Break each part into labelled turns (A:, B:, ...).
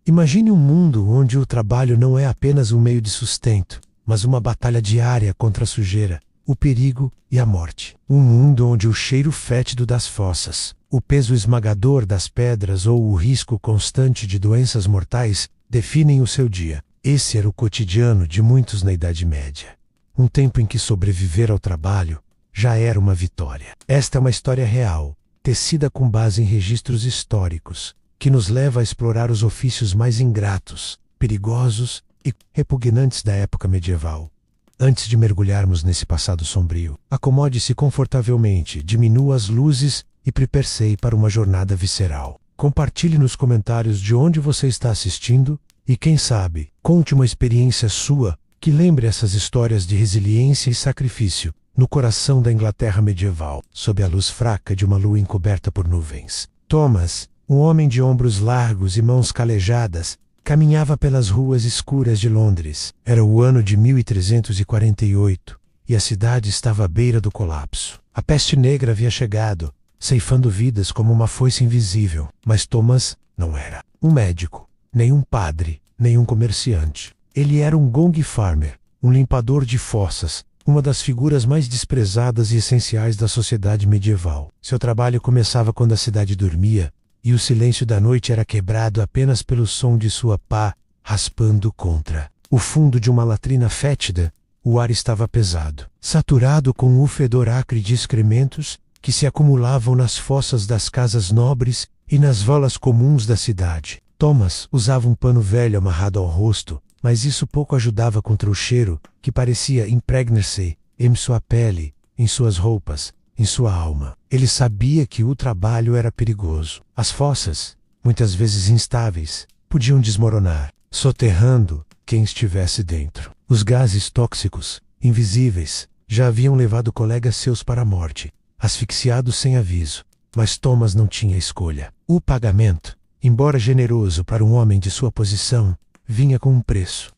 A: Imagine um mundo onde o trabalho não é apenas um meio de sustento, mas uma batalha diária contra a sujeira, o perigo e a morte. Um mundo onde o cheiro fétido das fossas, o peso esmagador das pedras ou o risco constante de doenças mortais definem o seu dia. Esse era o cotidiano de muitos na Idade Média. Um tempo em que sobreviver ao trabalho já era uma vitória. Esta é uma história real, tecida com base em registros históricos, que nos leva a explorar os ofícios mais ingratos, perigosos e repugnantes da época medieval. Antes de mergulharmos nesse passado sombrio, acomode-se confortavelmente, diminua as luzes e prepare-se para uma jornada visceral. Compartilhe nos comentários de onde você está assistindo e, quem sabe, conte uma experiência sua que lembre essas histórias de resiliência e sacrifício no coração da Inglaterra medieval, sob a luz fraca de uma lua encoberta por nuvens. Thomas, um homem de ombros largos e mãos calejadas, caminhava pelas ruas escuras de Londres. Era o ano de 1348 e a cidade estava à beira do colapso. A peste negra havia chegado, ceifando vidas como uma foice invisível. Mas Thomas não era um médico, nem um padre, nem um comerciante. Ele era um gong farmer, um limpador de fossas, uma das figuras mais desprezadas e essenciais da sociedade medieval. Seu trabalho começava quando a cidade dormia, e o silêncio da noite era quebrado apenas pelo som de sua pá raspando contra o fundo de uma latrina fétida. O ar estava pesado, saturado com o fedor acre de excrementos que se acumulavam nas fossas das casas nobres e nas valas comuns da cidade. Thomas usava um pano velho amarrado ao rosto, mas isso pouco ajudava contra o cheiro que parecia impregnar-se em sua pele, em suas roupas, em sua alma. Ele sabia que o trabalho era perigoso. As fossas, muitas vezes instáveis, podiam desmoronar, soterrando quem estivesse dentro. Os gases tóxicos, invisíveis, já haviam levado colegas seus para a morte, asfixiados sem aviso. Mas Thomas não tinha escolha. O pagamento, embora generoso para um homem de sua posição, vinha com um preço.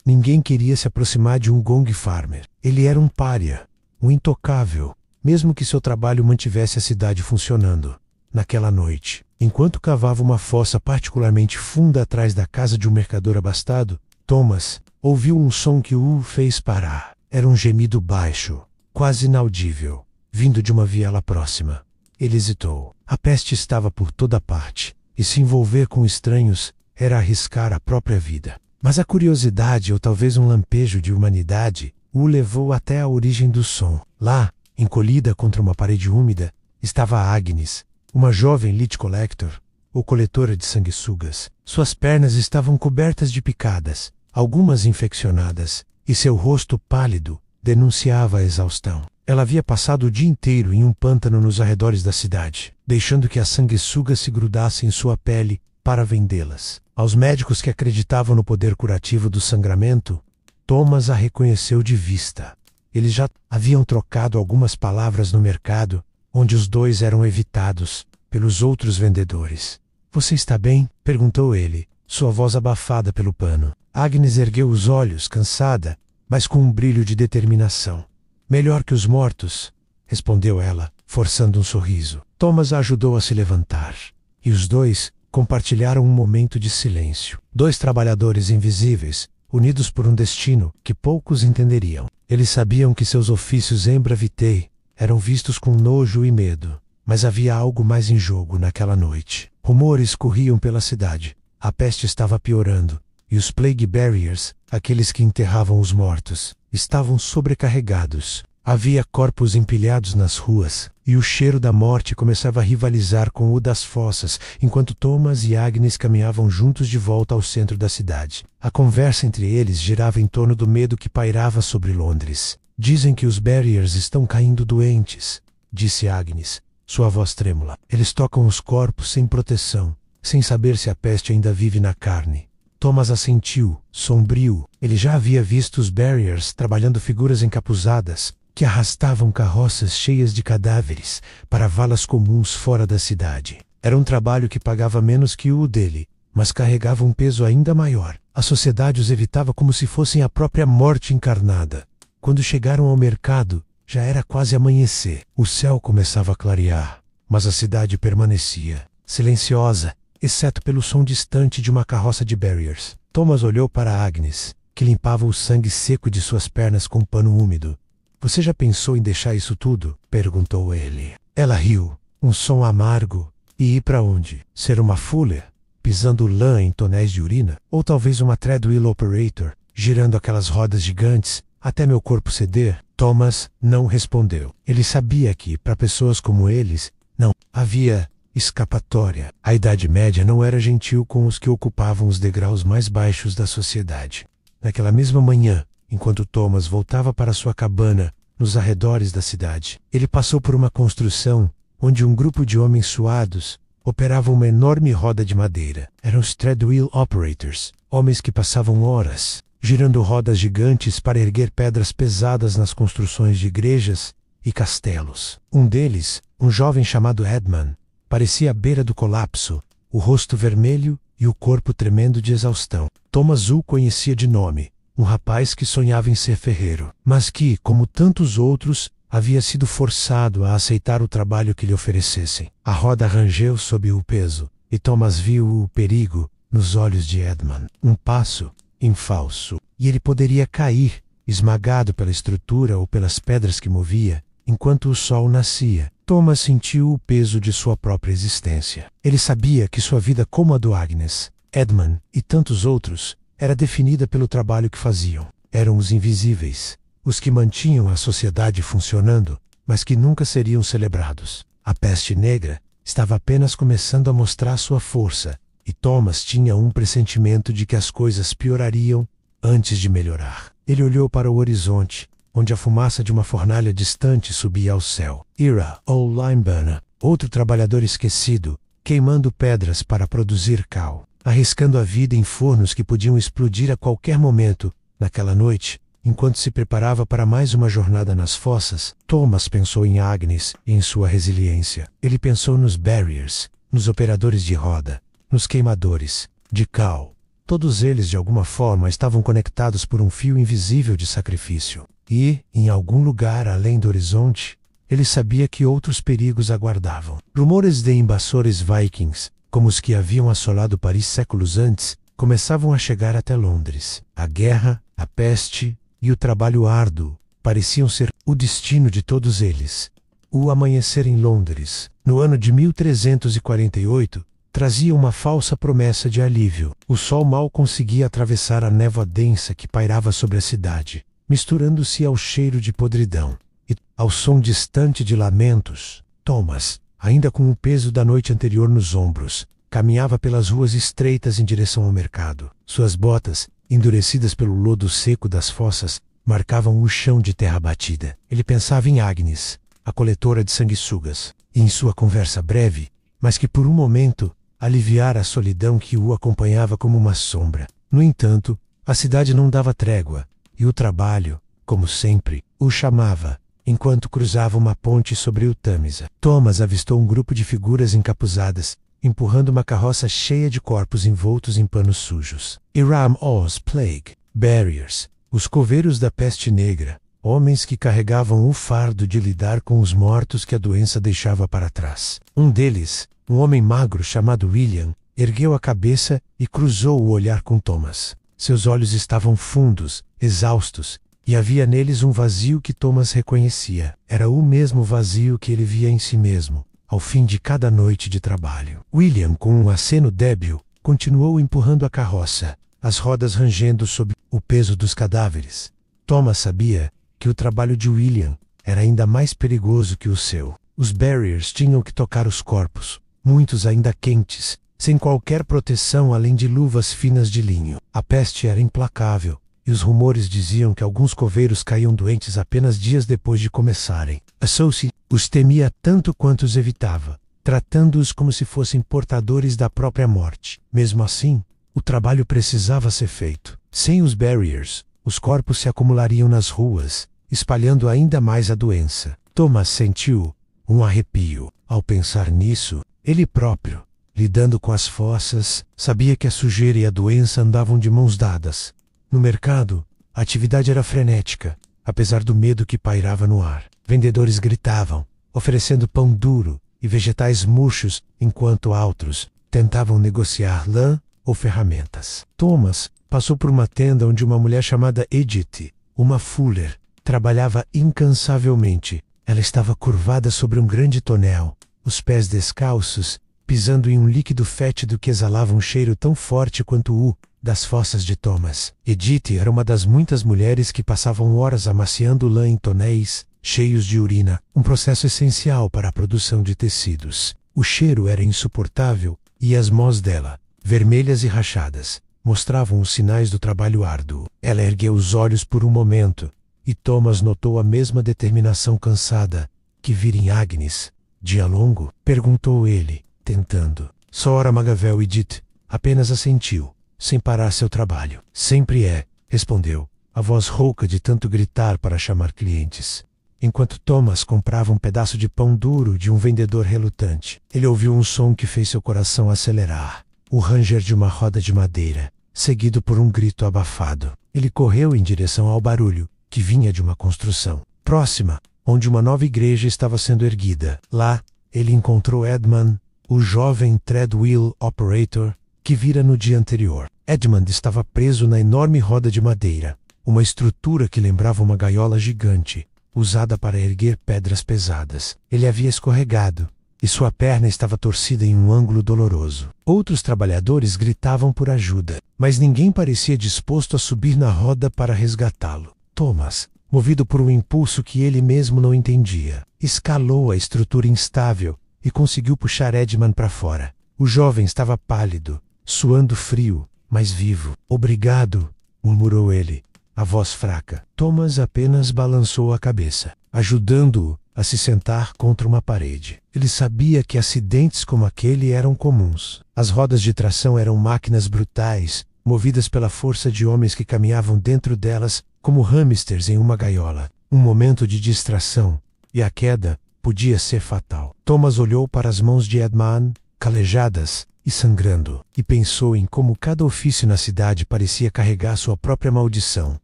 A: Ninguém queria se aproximar de um gong farmer. Ele era um pária, um intocável, mesmo que seu trabalho mantivesse a cidade funcionando. Naquela noite, enquanto cavava uma fossa particularmente funda atrás da casa de um mercador abastado, Thomas ouviu um som que o fez parar. Era um gemido baixo, quase inaudível, vindo de uma viela próxima. Ele hesitou. A peste estava por toda parte, e se envolver com estranhos era arriscar a própria vida. Mas a curiosidade, ou talvez um lampejo de humanidade, o levou até a origem do som. Lá, encolhida contra uma parede úmida, estava Agnes, uma jovem lead collector, ou coletora de sanguessugas. Suas pernas estavam cobertas de picadas, algumas infeccionadas, e seu rosto pálido denunciava a exaustão. Ela havia passado o dia inteiro em um pântano nos arredores da cidade, deixando que as sanguessugas se grudassem em sua pele para vendê-las. Aos médicos que acreditavam no poder curativo do sangramento, Thomas a reconheceu de vista. Eles já haviam trocado algumas palavras no mercado, onde os dois eram evitados pelos outros vendedores. "Você está bem?" perguntou ele, sua voz abafada pelo pano. Agnes ergueu os olhos, cansada, mas com um brilho de determinação. "Melhor que os mortos", respondeu ela, forçando um sorriso. Thomas a ajudou a se levantar, e os dois compartilharam um momento de silêncio. Dois trabalhadores invisíveis, unidos por um destino que poucos entenderiam. Eles sabiam que seus ofícios em Bravitei eram vistos com nojo e medo, mas havia algo mais em jogo naquela noite. Rumores corriam pela cidade. A peste estava piorando, e os Plague Barriers, aqueles que enterravam os mortos, estavam sobrecarregados. Havia corpos empilhados nas ruas, e o cheiro da morte começava a rivalizar com o das fossas, enquanto Thomas e Agnes caminhavam juntos de volta ao centro da cidade. A conversa entre eles girava em torno do medo que pairava sobre Londres. "Dizem que os Barriers estão caindo doentes", disse Agnes, sua voz trêmula. "Eles tocam os corpos sem proteção, sem saber se a peste ainda vive na carne." Thomas assentiu, sombrio. Ele já havia visto os Barriers trabalhando figuras encapuzadas, que arrastavam carroças cheias de cadáveres para valas comuns fora da cidade. Era um trabalho que pagava menos que o dele, mas carregava um peso ainda maior. A sociedade os evitava como se fossem a própria morte encarnada. Quando chegaram ao mercado, já era quase amanhecer. O céu começava a clarear, mas a cidade permanecia, silenciosa, exceto pelo som distante de uma carroça de Barriers. Thomas olhou para Agnes, que limpava o sangue seco de suas pernas com um pano úmido. Você já pensou em deixar isso tudo? Perguntou ele. Ela riu, um som amargo. E ir para onde? Ser uma Fuller, pisando lã em tonéis de urina? Ou talvez uma Treadwheel Operator, girando aquelas rodas gigantes até meu corpo ceder? Thomas não respondeu. Ele sabia que, para pessoas como eles, não havia escapatória. A Idade Média não era gentil com os que ocupavam os degraus mais baixos da sociedade. Naquela mesma manhã, enquanto Thomas voltava para sua cabana nos arredores da cidade, ele passou por uma construção onde um grupo de homens suados operava uma enorme roda de madeira. Eram os Treadwheel Operators, homens que passavam horas girando rodas gigantes para erguer pedras pesadas nas construções de igrejas e castelos. Um deles, um jovem chamado Edmund, parecia à beira do colapso, o rosto vermelho e o corpo tremendo de exaustão. Thomas o conhecia de nome, um rapaz que sonhava em ser ferreiro, mas que, como tantos outros, havia sido forçado a aceitar o trabalho que lhe oferecessem. A roda rangeu sob o peso, e Thomas viu o perigo nos olhos de Edmund. Um passo em falso, e ele poderia cair, esmagado pela estrutura ou pelas pedras que movia, enquanto o sol nascia. Thomas sentiu o peso de sua própria existência. Ele sabia que sua vida, como a do Agnes, Edmund e tantos outros, era definida pelo trabalho que faziam. Eram os invisíveis, os que mantinham a sociedade funcionando, mas que nunca seriam celebrados. A peste negra estava apenas começando a mostrar sua força, e Thomas tinha um pressentimento de que as coisas piorariam antes de melhorar. Ele olhou para o horizonte, onde a fumaça de uma fornalha distante subia ao céu. Ira, ou Limeburner, outro trabalhador esquecido, queimando pedras para produzir cal, arriscando a vida em fornos que podiam explodir a qualquer momento. Naquela noite, enquanto se preparava para mais uma jornada nas fossas, Thomas pensou em Agnes e em sua resiliência. Ele pensou nos Barriers, nos operadores de roda, nos queimadores de cal. Todos eles, de alguma forma, estavam conectados por um fio invisível de sacrifício. E, em algum lugar além do horizonte, ele sabia que outros perigos aguardavam. Rumores de invasores vikings, como os que haviam assolado Paris séculos antes, começavam a chegar até Londres. A guerra, a peste e o trabalho árduo pareciam ser o destino de todos eles. O amanhecer em Londres, no ano de 1348, trazia uma falsa promessa de alívio. O sol mal conseguia atravessar a névoa densa que pairava sobre a cidade, misturando-se ao cheiro de podridão e ao som distante de lamentos. Thomas, ainda com o peso da noite anterior nos ombros, caminhava pelas ruas estreitas em direção ao mercado. Suas botas, endurecidas pelo lodo seco das fossas, marcavam o chão de terra batida. Ele pensava em Agnes, a coletora de sanguessugas, e em sua conversa breve, mas que por um momento aliviara a solidão que o acompanhava como uma sombra. No entanto, a cidade não dava trégua, e o trabalho, como sempre, o chamava, enquanto cruzava uma ponte sobre o Tâmisa. Thomas avistou um grupo de figuras encapuzadas, empurrando uma carroça cheia de corpos envoltos em panos sujos. Iram Oz Plague, Barriers, os coveiros da peste negra, homens que carregavam o fardo de lidar com os mortos que a doença deixava para trás. Um deles, um homem magro chamado William, ergueu a cabeça e cruzou o olhar com Thomas. Seus olhos estavam fundos, exaustos, e havia neles um vazio que Thomas reconhecia. Era o mesmo vazio que ele via em si mesmo, ao fim de cada noite de trabalho. William, com um aceno débil, continuou empurrando a carroça, as rodas rangendo sob o peso dos cadáveres. Thomas sabia que o trabalho de William era ainda mais perigoso que o seu. Os Barriers tinham que tocar os corpos, muitos ainda quentes, sem qualquer proteção além de luvas finas de linho. A peste era implacável, e os rumores diziam que alguns coveiros caíam doentes apenas dias depois de começarem. A Soucy os temia tanto quanto os evitava, tratando-os como se fossem portadores da própria morte. Mesmo assim, o trabalho precisava ser feito. Sem os Barriers, os corpos se acumulariam nas ruas, espalhando ainda mais a doença. Thomas sentiu um arrepio. Ao pensar nisso, ele próprio, lidando com as fossas, sabia que a sujeira e a doença andavam de mãos dadas. No mercado, a atividade era frenética, apesar do medo que pairava no ar. Vendedores gritavam, oferecendo pão duro e vegetais murchos, enquanto outros tentavam negociar lã ou ferramentas. Thomas passou por uma tenda onde uma mulher chamada Edith, uma fuller, trabalhava incansavelmente. Ela estava curvada sobre um grande tonel, os pés descalços, pisando em um líquido fétido que exalava um cheiro tão forte quanto o das fossas de Thomas. Edith era uma das muitas mulheres que passavam horas amaciando lã em tonéis cheios de urina, um processo essencial para a produção de tecidos. O cheiro era insuportável e as mãos dela, vermelhas e rachadas, mostravam os sinais do trabalho árduo. Ela ergueu os olhos por um momento, e Thomas notou a mesma determinação cansada que vira em Agnes. Dia longo? Perguntou ele, tentando. Sora Magavel Edith apenas assentiu, sem parar seu trabalho. Sempre é, respondeu, a voz rouca de tanto gritar para chamar clientes. Enquanto Thomas comprava um pedaço de pão duro de um vendedor relutante, ele ouviu um som que fez seu coração acelerar. O ranger de uma roda de madeira, seguido por um grito abafado. Ele correu em direção ao barulho, que vinha de uma construção próxima, onde uma nova igreja estava sendo erguida. Lá, ele encontrou Edmund, o jovem treadwheel operator, que vira no dia anterior. Edmund estava preso na enorme roda de madeira, uma estrutura que lembrava uma gaiola gigante, usada para erguer pedras pesadas. Ele havia escorregado, e sua perna estava torcida em um ângulo doloroso. Outros trabalhadores gritavam por ajuda, mas ninguém parecia disposto a subir na roda para resgatá-lo. Thomas, movido por um impulso que ele mesmo não entendia, escalou a estrutura instável e conseguiu puxar Edmund para fora. O jovem estava pálido, suando frio, mas vivo. Obrigado, murmurou ele, a voz fraca. Thomas apenas balançou a cabeça, ajudando-o a se sentar contra uma parede. Ele sabia que acidentes como aquele eram comuns. As rodas de tração eram máquinas brutais, movidas pela força de homens que caminhavam dentro delas como hamsters em uma gaiola. Um momento de distração, e a queda podia ser fatal. Thomas olhou para as mãos de Edmund, calejadas e sangrando, e pensou em como cada ofício na cidade parecia carregar sua própria maldição,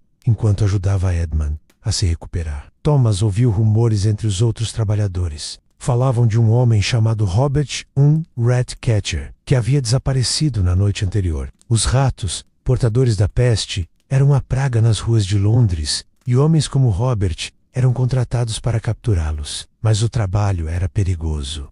A: enquanto ajudava Edmund a se recuperar. Thomas ouviu rumores entre os outros trabalhadores. Falavam de um homem chamado Robert, um rat catcher, que havia desaparecido na noite anterior. Os ratos, portadores da peste, eram uma praga nas ruas de Londres, e homens como Robert eram contratados para capturá-los. Mas o trabalho era perigoso.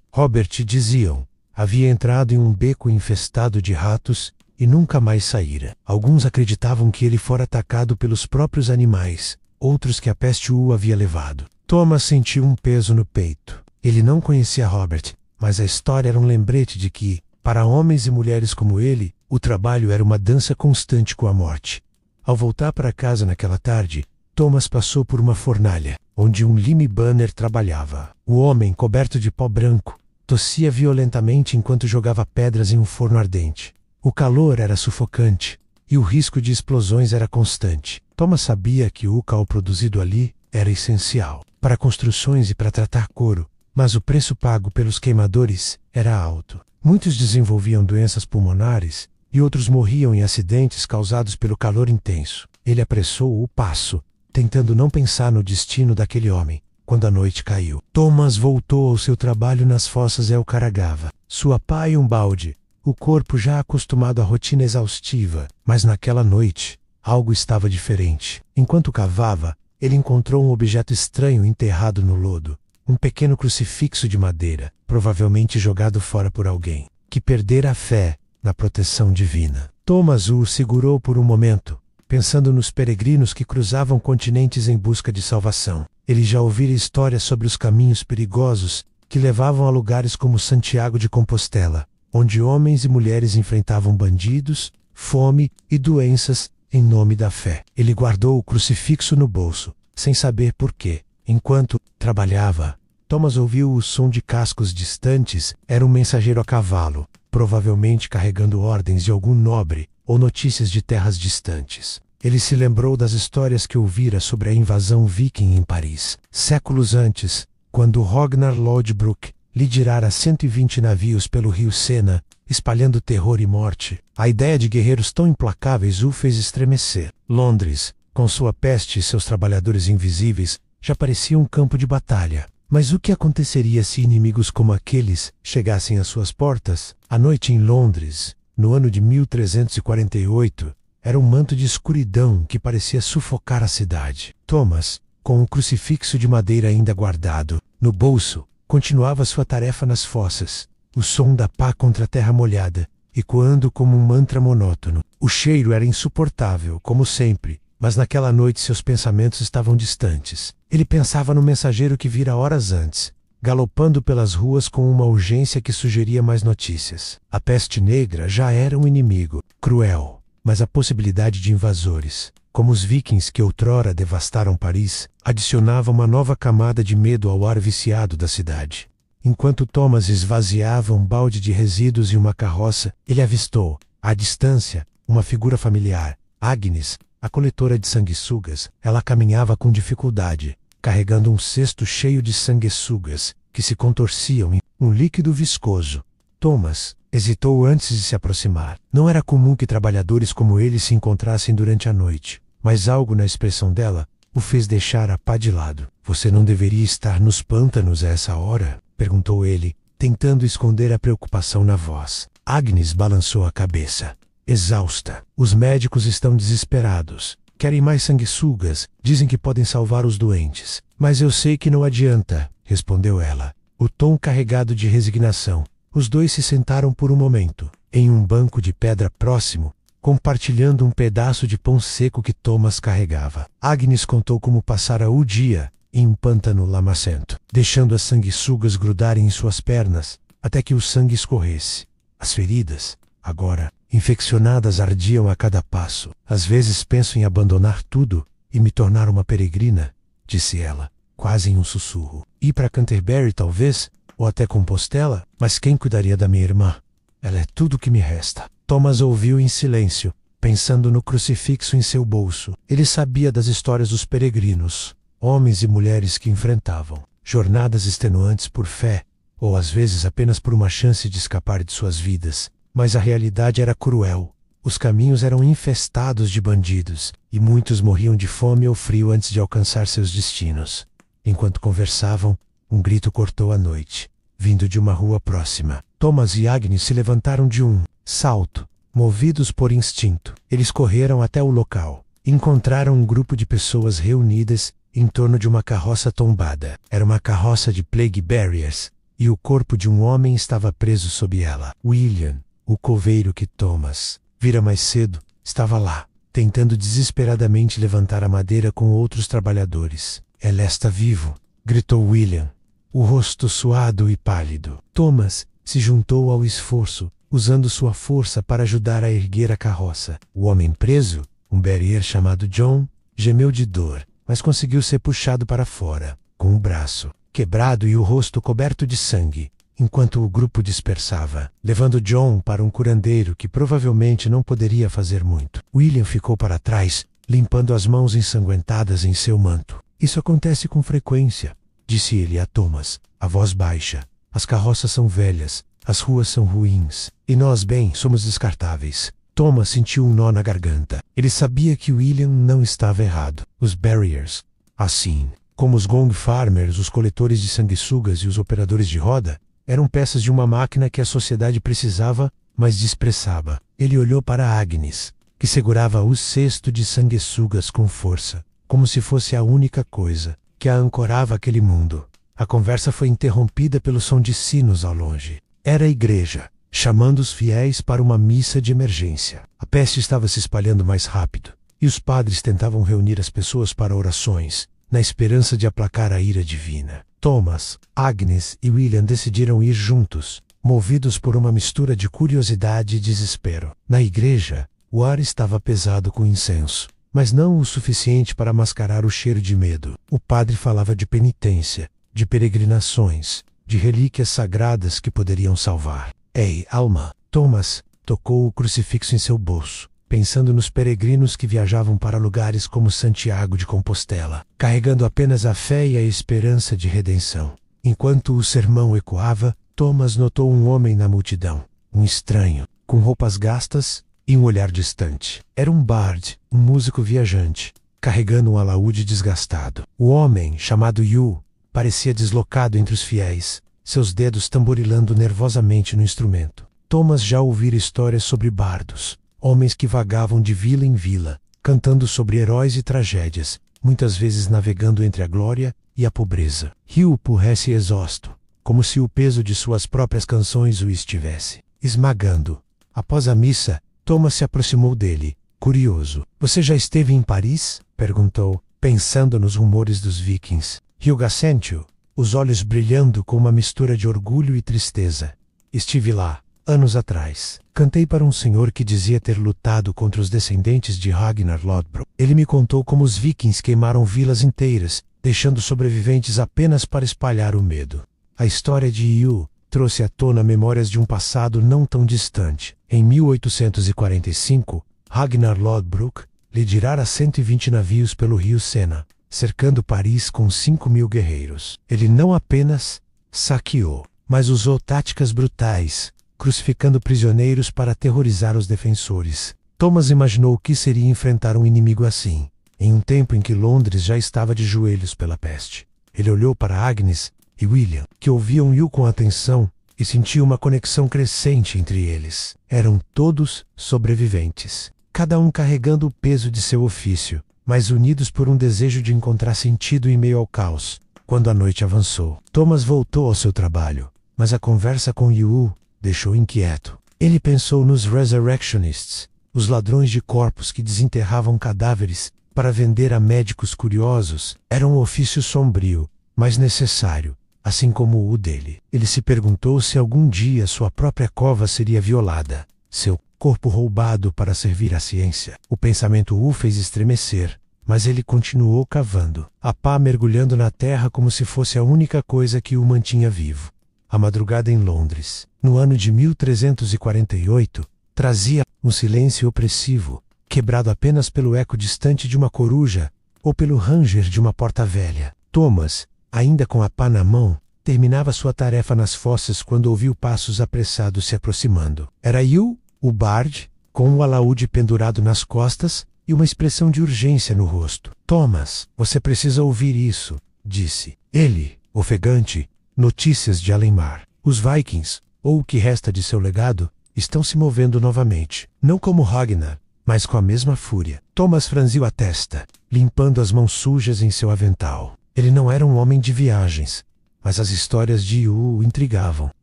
A: Robert, diziam, havia entrado em um beco infestado de ratos e nunca mais saíra. Alguns acreditavam que ele fora atacado pelos próprios animais, outros que a peste o havia levado. Thomas sentiu um peso no peito. Ele não conhecia Robert, mas a história era um lembrete de que, para homens e mulheres como ele, o trabalho era uma dança constante com a morte. Ao voltar para casa naquela tarde, Thomas passou por uma fornalha, onde um lime banner trabalhava. O homem, coberto de pó branco, tossia violentamente enquanto jogava pedras em um forno ardente. O calor era sufocante, e o risco de explosões era constante. Thomas sabia que o cal produzido ali era essencial para construções e para tratar couro, mas o preço pago pelos queimadores era alto. Muitos desenvolviam doenças pulmonares e outros morriam em acidentes causados pelo calor intenso. Ele apressou o passo, tentando não pensar no destino daquele homem, quando a noite caiu. Thomas voltou ao seu trabalho nas fossas El Caragava. Sua pá e um balde, o corpo já acostumado à rotina exaustiva, mas naquela noite, algo estava diferente. Enquanto cavava, ele encontrou um objeto estranho enterrado no lodo, um pequeno crucifixo de madeira, provavelmente jogado fora por alguém, que perdera a fé na proteção divina. Thomas o segurou por um momento, pensando nos peregrinos que cruzavam continentes em busca de salvação. Ele já ouvira histórias sobre os caminhos perigosos que levavam a lugares como Santiago de Compostela, onde homens e mulheres enfrentavam bandidos, fome e doenças em nome da fé. Ele guardou o crucifixo no bolso, sem saber por quê. Enquanto trabalhava, Thomas ouviu o som de cascos distantes. Era um mensageiro a cavalo, provavelmente carregando ordens de algum nobre ou notícias de terras distantes. Ele se lembrou das histórias que ouvira sobre a invasão viking em Paris, séculos antes, quando Ragnar Lodbrok liderara 120 navios pelo rio Sena, espalhando terror e morte. A ideia de guerreiros tão implacáveis o fez estremecer. Londres, com sua peste e seus trabalhadores invisíveis, já parecia um campo de batalha. Mas o que aconteceria se inimigos como aqueles chegassem às suas portas? A noite em Londres, no ano de 1348, era um manto de escuridão que parecia sufocar a cidade. Thomas, com um crucifixo de madeira ainda guardado no bolso, continuava sua tarefa nas fossas, o som da pá contra a terra molhada, ecoando como um mantra monótono. O cheiro era insuportável, como sempre, mas naquela noite seus pensamentos estavam distantes. Ele pensava no mensageiro que vira horas antes, galopando pelas ruas com uma urgência que sugeria mais notícias. A peste negra já era um inimigo, cruel, mas a possibilidade de invasores, como os vikings que outrora devastaram Paris, adicionava uma nova camada de medo ao ar viciado da cidade. Enquanto Thomas esvaziava um balde de resíduos em uma carroça, ele avistou, à distância, uma figura familiar, Agnes, a coletora de sanguessugas. Ela caminhava com dificuldade, carregando um cesto cheio de sanguessugas, que se contorciam em um líquido viscoso. Thomas hesitou antes de se aproximar. Não era comum que trabalhadores como ele se encontrassem durante a noite, mas algo na expressão dela o fez deixar a pá de lado. "Você não deveria estar nos pântanos a essa hora?" perguntou ele, tentando esconder a preocupação na voz. Agnes balançou a cabeça, exausta. "Os médicos estão desesperados. Querem mais sanguessugas, dizem que podem salvar os doentes. Mas eu sei que não adianta", respondeu ela, o tom carregado de resignação. Os dois se sentaram por um momento, em um banco de pedra próximo, compartilhando um pedaço de pão seco que Thomas carregava. Agnes contou como passara o dia em um pântano lamacento, deixando as sanguessugas grudarem em suas pernas, até que o sangue escorresse. As feridas, agora infeccionadas, ardiam a cada passo. "Às vezes penso em abandonar tudo e me tornar uma peregrina", disse ela, quase em um sussurro. "Ir para Canterbury, talvez, ou até Compostela, mas quem cuidaria da minha irmã? Ela é tudo o que me resta." Thomas ouviu em silêncio, pensando no crucifixo em seu bolso. Ele sabia das histórias dos peregrinos, homens e mulheres que enfrentavam jornadas extenuantes por fé, ou às vezes apenas por uma chance de escapar de suas vidas. Mas a realidade era cruel. Os caminhos eram infestados de bandidos, e muitos morriam de fome ou frio antes de alcançar seus destinos. Enquanto conversavam, um grito cortou a noite, vindo de uma rua próxima. Thomas e Agnes se levantaram de um salto, movidos por instinto. Eles correram até o local. Encontraram um grupo de pessoas reunidas em torno de uma carroça tombada. Era uma carroça de Plague Barriers, e o corpo de um homem estava preso sob ela. William, o coveiro que Thomas vira mais cedo, estava lá, tentando desesperadamente levantar a madeira com outros trabalhadores. "Ele está vivo", gritou William, o rosto suado e pálido. Thomas se juntou ao esforço, usando sua força para ajudar a erguer a carroça. O homem preso, um barrier chamado John, gemeu de dor, mas conseguiu ser puxado para fora, com o braço quebrado e o rosto coberto de sangue, enquanto o grupo dispersava, levando John para um curandeiro que provavelmente não poderia fazer muito. William ficou para trás, limpando as mãos ensanguentadas em seu manto. "Isso acontece com frequência", disse ele a Thomas, a voz baixa. "As carroças são velhas, as ruas são ruins, e nós, bem, somos descartáveis." Thomas sentiu um nó na garganta. Ele sabia que William não estava errado. Os Barriers, assim como os Gong Farmers, os coletores de sanguessugas e os operadores de roda, eram peças de uma máquina que a sociedade precisava, mas desprezava. Ele olhou para Agnes, que segurava o cesto de sanguessugas com força, como se fosse a única coisa que a ancorava àquele mundo. A conversa foi interrompida pelo som de sinos ao longe. Era a igreja, chamando os fiéis para uma missa de emergência. A peste estava se espalhando mais rápido, e os padres tentavam reunir as pessoas para orações, na esperança de aplacar a ira divina. Thomas, Agnes e William decidiram ir juntos, movidos por uma mistura de curiosidade e desespero. Na igreja, o ar estava pesado com incenso, mas não o suficiente para mascarar o cheiro de medo. O padre falava de penitência, de peregrinações, de relíquias sagradas que poderiam salvar. "Ei, alma!" Thomas tocou o crucifixo em seu bolso, pensando nos peregrinos que viajavam para lugares como Santiago de Compostela, carregando apenas a fé e a esperança de redenção. Enquanto o sermão ecoava, Thomas notou um homem na multidão, um estranho, com roupas gastas e um olhar distante. Era um bard, um músico viajante, carregando um alaúde desgastado. O homem, chamado Yu, parecia deslocado entre os fiéis, seus dedos tamborilando nervosamente no instrumento. Thomas já ouvira histórias sobre bardos, homens que vagavam de vila em vila, cantando sobre heróis e tragédias, muitas vezes navegando entre a glória e a pobreza. Hugh purresse exausto, como se o peso de suas próprias canções o estivesse esmagando. Após a missa, Thomas se aproximou dele, curioso. "Você já esteve em Paris?" perguntou, pensando nos rumores dos vikings. Hugh assentiu, os olhos brilhando com uma mistura de orgulho e tristeza. "Estive lá, anos atrás. Cantei para um senhor que dizia ter lutado contra os descendentes de Ragnar Lodbrok. Ele me contou como os vikings queimaram vilas inteiras, deixando sobreviventes apenas para espalhar o medo." A história de Hugh trouxe à tona memórias de um passado não tão distante. Em 1845, Ragnar Lodbrok liderara 120 navios pelo rio Sena, cercando Paris com 5.000 guerreiros. Ele não apenas saqueou, mas usou táticas brutais, crucificando prisioneiros para aterrorizar os defensores. Thomas imaginou o que seria enfrentar um inimigo assim, em um tempo em que Londres já estava de joelhos pela peste. Ele olhou para Agnes e William, que ouviam Hugh com atenção, e sentiu uma conexão crescente entre eles. Eram todos sobreviventes, cada um carregando o peso de seu ofício, mas unidos por um desejo de encontrar sentido em meio ao caos. Quando a noite avançou, Thomas voltou ao seu trabalho, mas a conversa com Hugh deixou inquieto. Ele pensou nos Resurrectionists, os ladrões de corpos que desenterravam cadáveres para vender a médicos curiosos. Era um ofício sombrio, mas necessário, assim como o dele. Ele se perguntou se algum dia sua própria cova seria violada, seu corpo roubado para servir à ciência. O pensamento o fez estremecer, mas ele continuou cavando, a pá mergulhando na terra como se fosse a única coisa que o mantinha vivo. A madrugada em Londres, no ano de 1348, trazia um silêncio opressivo, quebrado apenas pelo eco distante de uma coruja ou pelo ranger de uma porta velha. Thomas, ainda com a pá na mão, terminava sua tarefa nas fossas quando ouviu passos apressados se aproximando. Era Hugh, o Bard, com o alaúde pendurado nas costas e uma expressão de urgência no rosto. "Thomas, você precisa ouvir isso", disse. Ele, ofegante, notícias de além-mar. Os Vikings, ou o que resta de seu legado, estão se movendo novamente. Não como Ragnar, mas com a mesma fúria. Thomas franziu a testa, limpando as mãos sujas em seu avental. Ele não era um homem de viagens, mas as histórias de Hugh o intrigavam,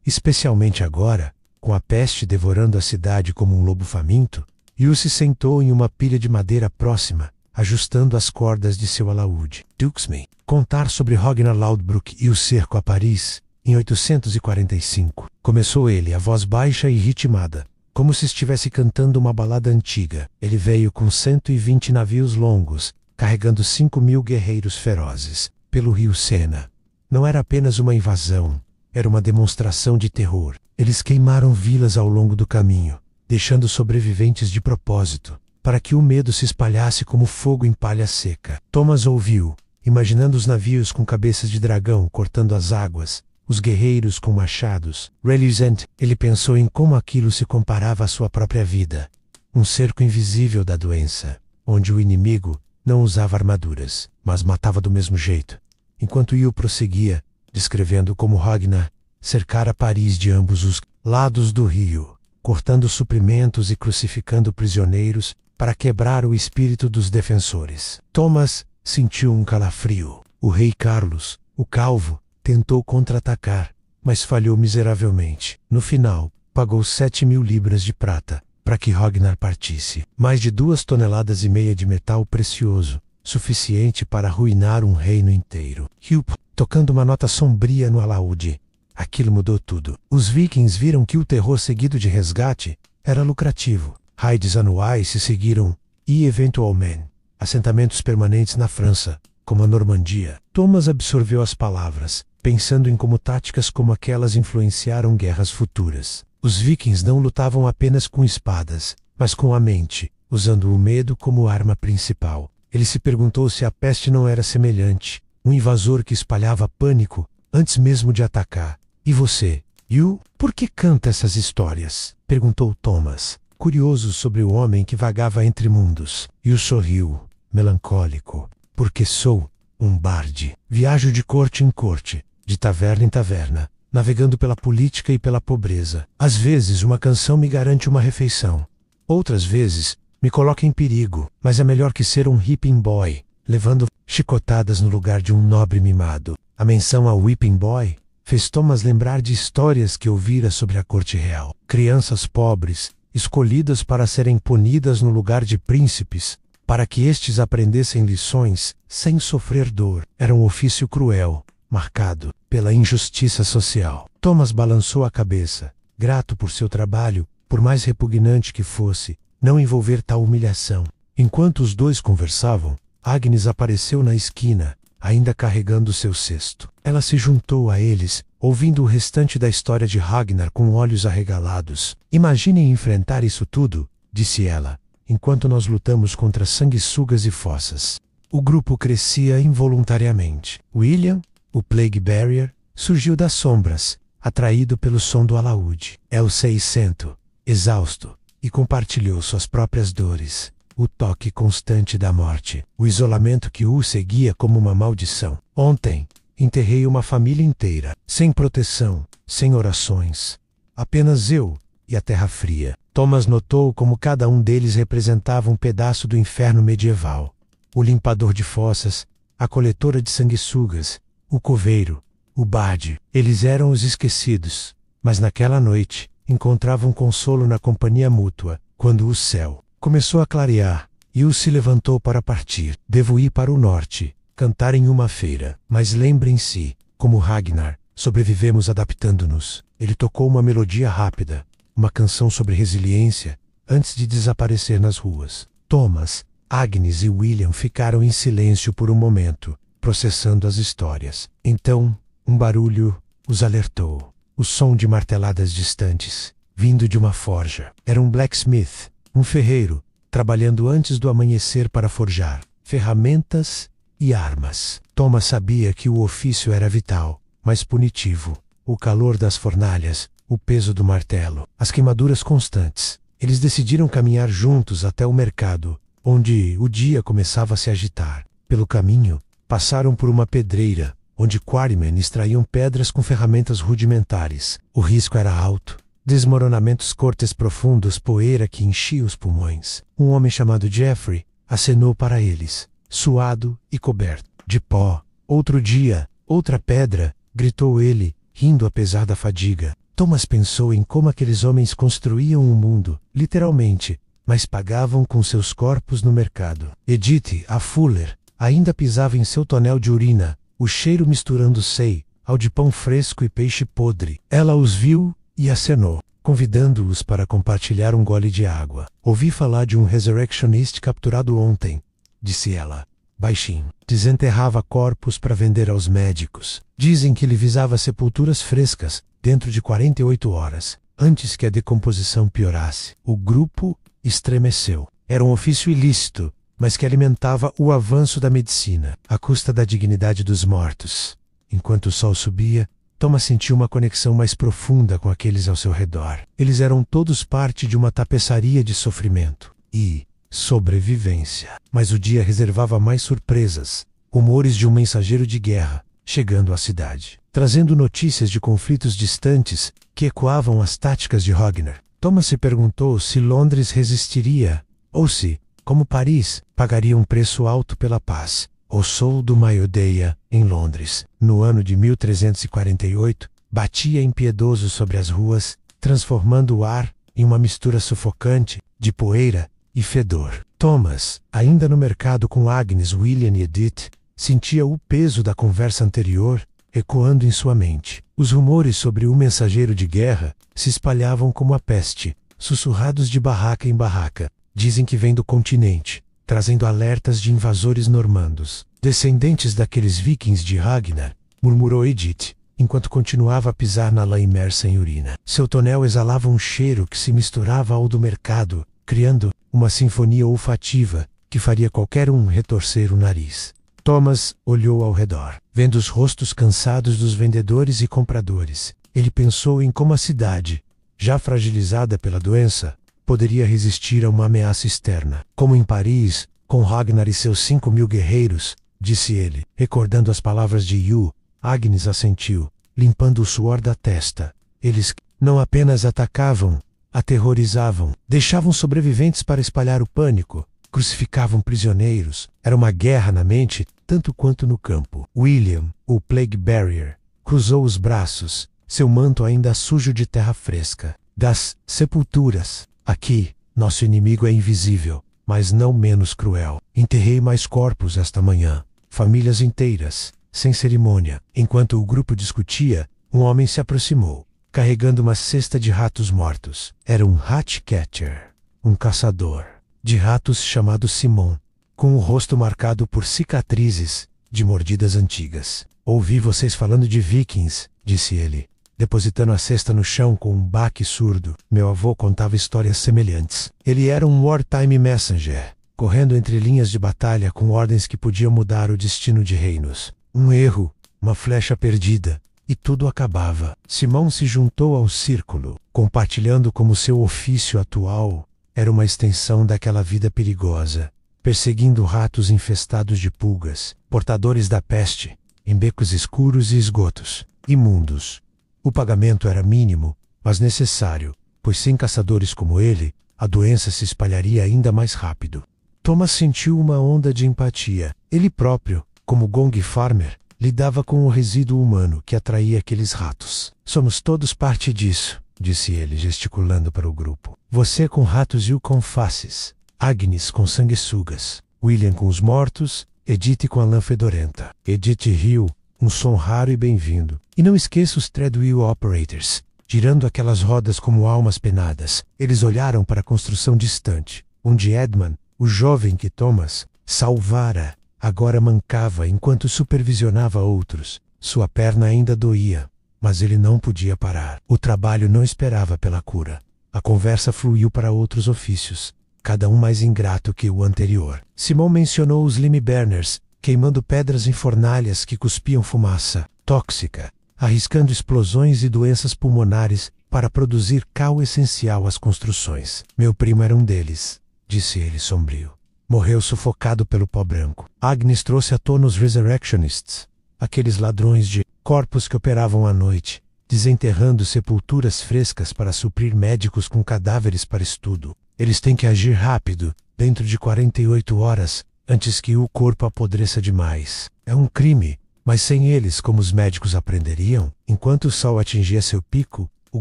A: especialmente agora, com a peste devorando a cidade como um lobo faminto. Hugh se sentou em uma pilha de madeira próxima, ajustando as cordas de seu alaúde. "Duxme, contar sobre Ragnar Lodbrok e o cerco a Paris, em 845. Começou ele, a voz baixa e ritmada, como se estivesse cantando uma balada antiga. Ele veio com 120 navios longos, carregando 5.000 guerreiros ferozes, pelo rio Sena. Não era apenas uma invasão, era uma demonstração de terror. Eles queimaram vilas ao longo do caminho, deixando sobreviventes de propósito, para que o medo se espalhasse como fogo em palha seca. Thomas ouviu, imaginando os navios com cabeças de dragão cortando as águas, os guerreiros com machados. Relucent, ele pensou em como aquilo se comparava à sua própria vida. Um cerco invisível da doença, onde o inimigo não usava armaduras, mas matava do mesmo jeito. Enquanto Hugh prosseguia, descrevendo como Ragnar cercara Paris de ambos os lados do rio, cortando suprimentos e crucificando prisioneiros para quebrar o espírito dos defensores. Thomas sentiu um calafrio. O rei Carlos, o Calvo, tentou contra-atacar, mas falhou miseravelmente. No final, pagou 7.000 libras de prata para que Ragnar partisse. Mais de 2,5 toneladas de metal precioso, suficiente para arruinar um reino inteiro. Hugh, tocando uma nota sombria no alaúde. Aquilo mudou tudo. Os vikings viram que o terror seguido de resgate era lucrativo. Raids anuais se seguiram e, eventualmente, assentamentos permanentes na França, como a Normandia. Thomas absorveu as palavras, pensando em como táticas como aquelas influenciaram guerras futuras. Os vikings não lutavam apenas com espadas, mas com a mente, usando o medo como arma principal. Ele se perguntou se a peste não era semelhante, um invasor que espalhava pânico antes mesmo de atacar. "E você, Hugh, por que canta essas histórias?" perguntou Thomas, curioso sobre o homem que vagava entre mundos. Hugh sorriu, melancólico. "Porque sou um barde. Viajo de corte em corte, de taverna em taverna, navegando pela política e pela pobreza. Às vezes, uma canção me garante uma refeição. Outras vezes, me coloca em perigo, mas é melhor que ser um whipping boy, levando chicotadas no lugar de um nobre mimado. A menção ao whipping boy fez Thomas lembrar de histórias que ouvira sobre a corte real. Crianças pobres, escolhidas para serem punidas no lugar de príncipes, para que estes aprendessem lições sem sofrer dor. Era um ofício cruel, marcado pela injustiça social. Thomas balançou a cabeça, grato por seu trabalho, por mais repugnante que fosse, não envolver tal humilhação. Enquanto os dois conversavam, Agnes apareceu na esquina, ainda carregando seu cesto. Ela se juntou a eles, ouvindo o restante da história de Ragnar com olhos arregalados. Imaginem enfrentar isso tudo, disse ela, enquanto nós lutamos contra sanguessugas e fossas. O grupo crescia involuntariamente. William, o Plague Barrier, surgiu das sombras, atraído pelo som do alaúde. Elsei sento, exausto, e compartilhou suas próprias dores. O toque constante da morte, o isolamento que o seguia como uma maldição. Ontem, enterrei uma família inteira, sem proteção, sem orações. Apenas eu e a terra fria. Thomas notou como cada um deles representava um pedaço do inferno medieval. O limpador de fossas, a coletora de sanguessugas, o coveiro, o barde. Eles eram os esquecidos, mas naquela noite encontravam consolo na companhia mútua, quando o céu começou a clarear, e se levantou para partir. Devo ir para o norte, cantar em uma feira. Mas lembrem-se, como Ragnar, sobrevivemos adaptando-nos. Ele tocou uma melodia rápida, uma canção sobre resiliência, antes de desaparecer nas ruas. Thomas, Agnes e William ficaram em silêncio por um momento, processando as histórias. Então, um barulho os alertou. O som de marteladas distantes, vindo de uma forja. Era um blacksmith, um ferreiro, trabalhando antes do amanhecer para forjar ferramentas e armas. Thomas sabia que o ofício era vital, mas punitivo. O calor das fornalhas, o peso do martelo, as queimaduras constantes. Eles decidiram caminhar juntos até o mercado, onde o dia começava a se agitar. Pelo caminho, passaram por uma pedreira, onde quarrymen extraíam pedras com ferramentas rudimentares. O risco era alto. Desmoronamentos, cortes profundos, poeira que enchia os pulmões. Um homem chamado Jeffrey acenou para eles, suado e coberto de pó. Outro dia, outra pedra, gritou ele, rindo apesar da fadiga. Thomas pensou em como aqueles homens construíam um mundo, literalmente, mas pagavam com seus corpos no mercado. Edith, a Fuller, ainda pisava em seu tonel de urina, o cheiro misturando-se ao de pão fresco e peixe podre. Ela os viu e acenou, convidando-os para compartilhar um gole de água. Ouvi falar de um resurrectionist capturado ontem, disse ela, baixinho. Desenterrava corpos para vender aos médicos. Dizem que ele visava sepulturas frescas, dentro de 48 horas, antes que a decomposição piorasse. O grupo estremeceu. Era um ofício ilícito, mas que alimentava o avanço da medicina, à custa da dignidade dos mortos. Enquanto o sol subia, Thomas sentiu uma conexão mais profunda com aqueles ao seu redor. Eles eram todos parte de uma tapeçaria de sofrimento e sobrevivência. Mas o dia reservava mais surpresas. Rumores de um mensageiro de guerra chegando à cidade, trazendo notícias de conflitos distantes que ecoavam as táticas de Ragnar. Thomas se perguntou se Londres resistiria, ou se, como Paris, pagaria um preço alto pela paz. O sol do Maiodeia, em Londres, no ano de 1348, batia impiedoso sobre as ruas, transformando o ar em uma mistura sufocante de poeira e fedor. Thomas, ainda no mercado com Agnes, William e Edith, sentia o peso da conversa anterior ecoando em sua mente. Os rumores sobre o mensageiro de guerra se espalhavam como a peste, sussurrados de barraca em barraca. Dizem que vem do continente, trazendo alertas de invasores normandos, descendentes daqueles vikings de Ragnar, murmurou Edith, enquanto continuava a pisar na lã imersa em urina. Seu tonel exalava um cheiro que se misturava ao do mercado, criando uma sinfonia olfativa que faria qualquer um retorcer o nariz. Thomas olhou ao redor, vendo os rostos cansados dos vendedores e compradores. Ele pensou em como a cidade, já fragilizada pela doença, poderia resistir a uma ameaça externa. Como em Paris, com Ragnar e seus 5.000 guerreiros, disse ele. Recordando as palavras de Yu, Agnes assentiu, limpando o suor da testa. Eles não apenas atacavam, aterrorizavam, deixavam sobreviventes para espalhar o pânico, crucificavam prisioneiros. Era uma guerra na mente, tanto quanto no campo. William, o Plague Barrier, cruzou os braços, seu manto ainda sujo de terra fresca. Das sepulturas. Aqui, nosso inimigo é invisível, mas não menos cruel. Enterrei mais corpos esta manhã, famílias inteiras, sem cerimônia. Enquanto o grupo discutia, um homem se aproximou, carregando uma cesta de ratos mortos. Era um Ratcatcher, um caçador de ratos chamado Simon, com o rosto marcado por cicatrizes de mordidas antigas. Ouvi vocês falando de vikings, disse ele, depositando a cesta no chão com um baque surdo. Meu avô contava histórias semelhantes. Ele era um wartime messenger, correndo entre linhas de batalha com ordens que podiam mudar o destino de reinos. Um erro, uma flecha perdida, e tudo acabava. Simão se juntou ao círculo, compartilhando como seu ofício atual era uma extensão daquela vida perigosa, perseguindo ratos infestados de pulgas, portadores da peste, em becos escuros e esgotos imundos. O pagamento era mínimo, mas necessário, pois sem caçadores como ele, a doença se espalharia ainda mais rápido. Thomas sentiu uma onda de empatia. Ele próprio, como Gong Farmer, lidava com o resíduo humano que atraía aqueles ratos. Somos todos parte disso, disse ele, gesticulando para o grupo. Você com ratos e o com faces. Agnes com sanguessugas. William com os mortos. Edith com a lã fedorenta. Edith riu, um som raro e bem-vindo. E não esqueça os Treadwheel Operators, girando aquelas rodas como almas penadas. Eles olharam para a construção distante, onde Edmund, o jovem que Thomas salvara, agora mancava enquanto supervisionava outros. Sua perna ainda doía, mas ele não podia parar. O trabalho não esperava pela cura. A conversa fluiu para outros ofícios, cada um mais ingrato que o anterior. Simon mencionou os Lime Burners, queimando pedras em fornalhas que cuspiam fumaça tóxica, arriscando explosões e doenças pulmonares para produzir cal essencial às construções. Meu primo era um deles, disse ele sombrio. Morreu sufocado pelo pó branco. Agnes trouxe à tona os Resurrectionists, aqueles ladrões de corpos que operavam à noite, desenterrando sepulturas frescas para suprir médicos com cadáveres para estudo. Eles têm que agir rápido, dentro de 48 horas, antes que o corpo apodreça demais. É um crime, mas sem eles, como os médicos aprenderiam? Enquanto o sol atingia seu pico, o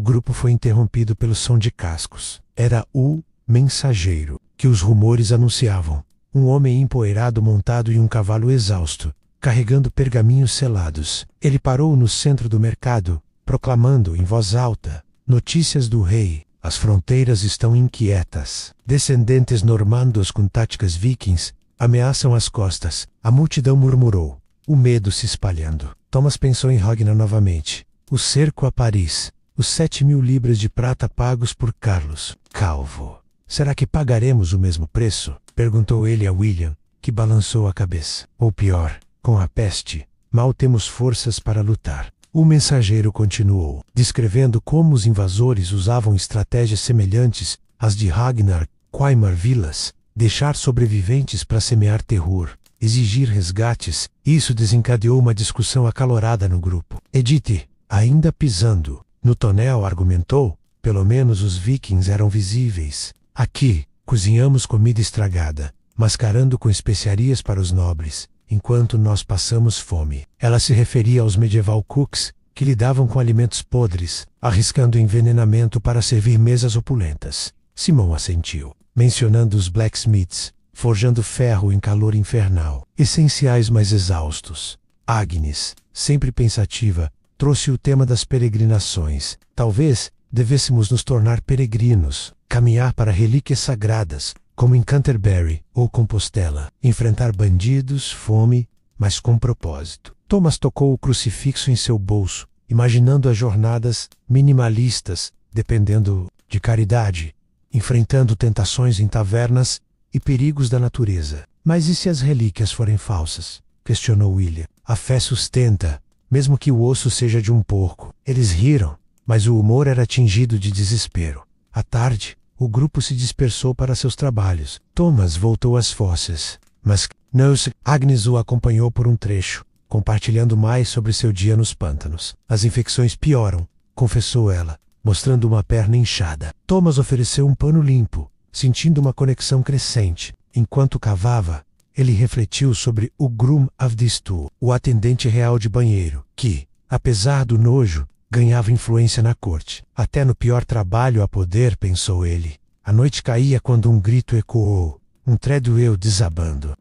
A: grupo foi interrompido pelo som de cascos. Era o mensageiro que os rumores anunciavam. Um homem empoeirado montado em um cavalo exausto, carregando pergaminhos selados. Ele parou no centro do mercado, proclamando em voz alta: notícias do rei. As fronteiras estão inquietas. Descendentes normandos com táticas vikings ameaçam as costas. A multidão murmurou, o medo se espalhando. Thomas pensou em Ragnar novamente. O cerco a Paris. Os 7.000 libras de prata pagos por Carlos Calvo. Será que pagaremos o mesmo preço? Perguntou ele a William, que balançou a cabeça. Ou pior, com a peste, mal temos forças para lutar. O mensageiro continuou, descrevendo como os invasores usavam estratégias semelhantes às de Ragnar, queimar vilas, deixar sobreviventes para semear terror, exigir resgates. Isso desencadeou uma discussão acalorada no grupo. Edith, ainda pisando no tonel, argumentou, pelo menos os vikings eram visíveis. Aqui, cozinhamos comida estragada, mascarando com especiarias para os nobres, enquanto nós passamos fome. Ela se referia aos medieval cooks, que lidavam com alimentos podres, arriscando envenenamento para servir mesas opulentas. Simon assentiu, mencionando os blacksmiths, forjando ferro em calor infernal, essenciais mais exaustos. Agnes, sempre pensativa, trouxe o tema das peregrinações. Talvez devêssemos nos tornar peregrinos, caminhar para relíquias sagradas, como em Canterbury ou Compostela, enfrentar bandidos, fome, mas com propósito. Thomas tocou o crucifixo em seu bolso, imaginando as jornadas minimalistas, dependendo de caridade, enfrentando tentações em tavernas e perigos da natureza. Mas e se as relíquias forem falsas? Questionou William. A fé sustenta, mesmo que o osso seja de um porco. Eles riram, mas o humor era tingido de desespero. À tarde, o grupo se dispersou para seus trabalhos. Thomas voltou às fossas, mas Agnes o acompanhou por um trecho, compartilhando mais sobre seu dia nos pântanos. As infecções pioram, confessou ela, mostrando uma perna inchada. Thomas ofereceu um pano limpo, sentindo uma conexão crescente. Enquanto cavava, ele refletiu sobre o groom of the stool, o atendente real de banheiro, que, apesar do nojo, ganhava influência na corte. Até no pior trabalho há poder, pensou ele. A noite caía quando um grito ecoou, um Treadwell desabando.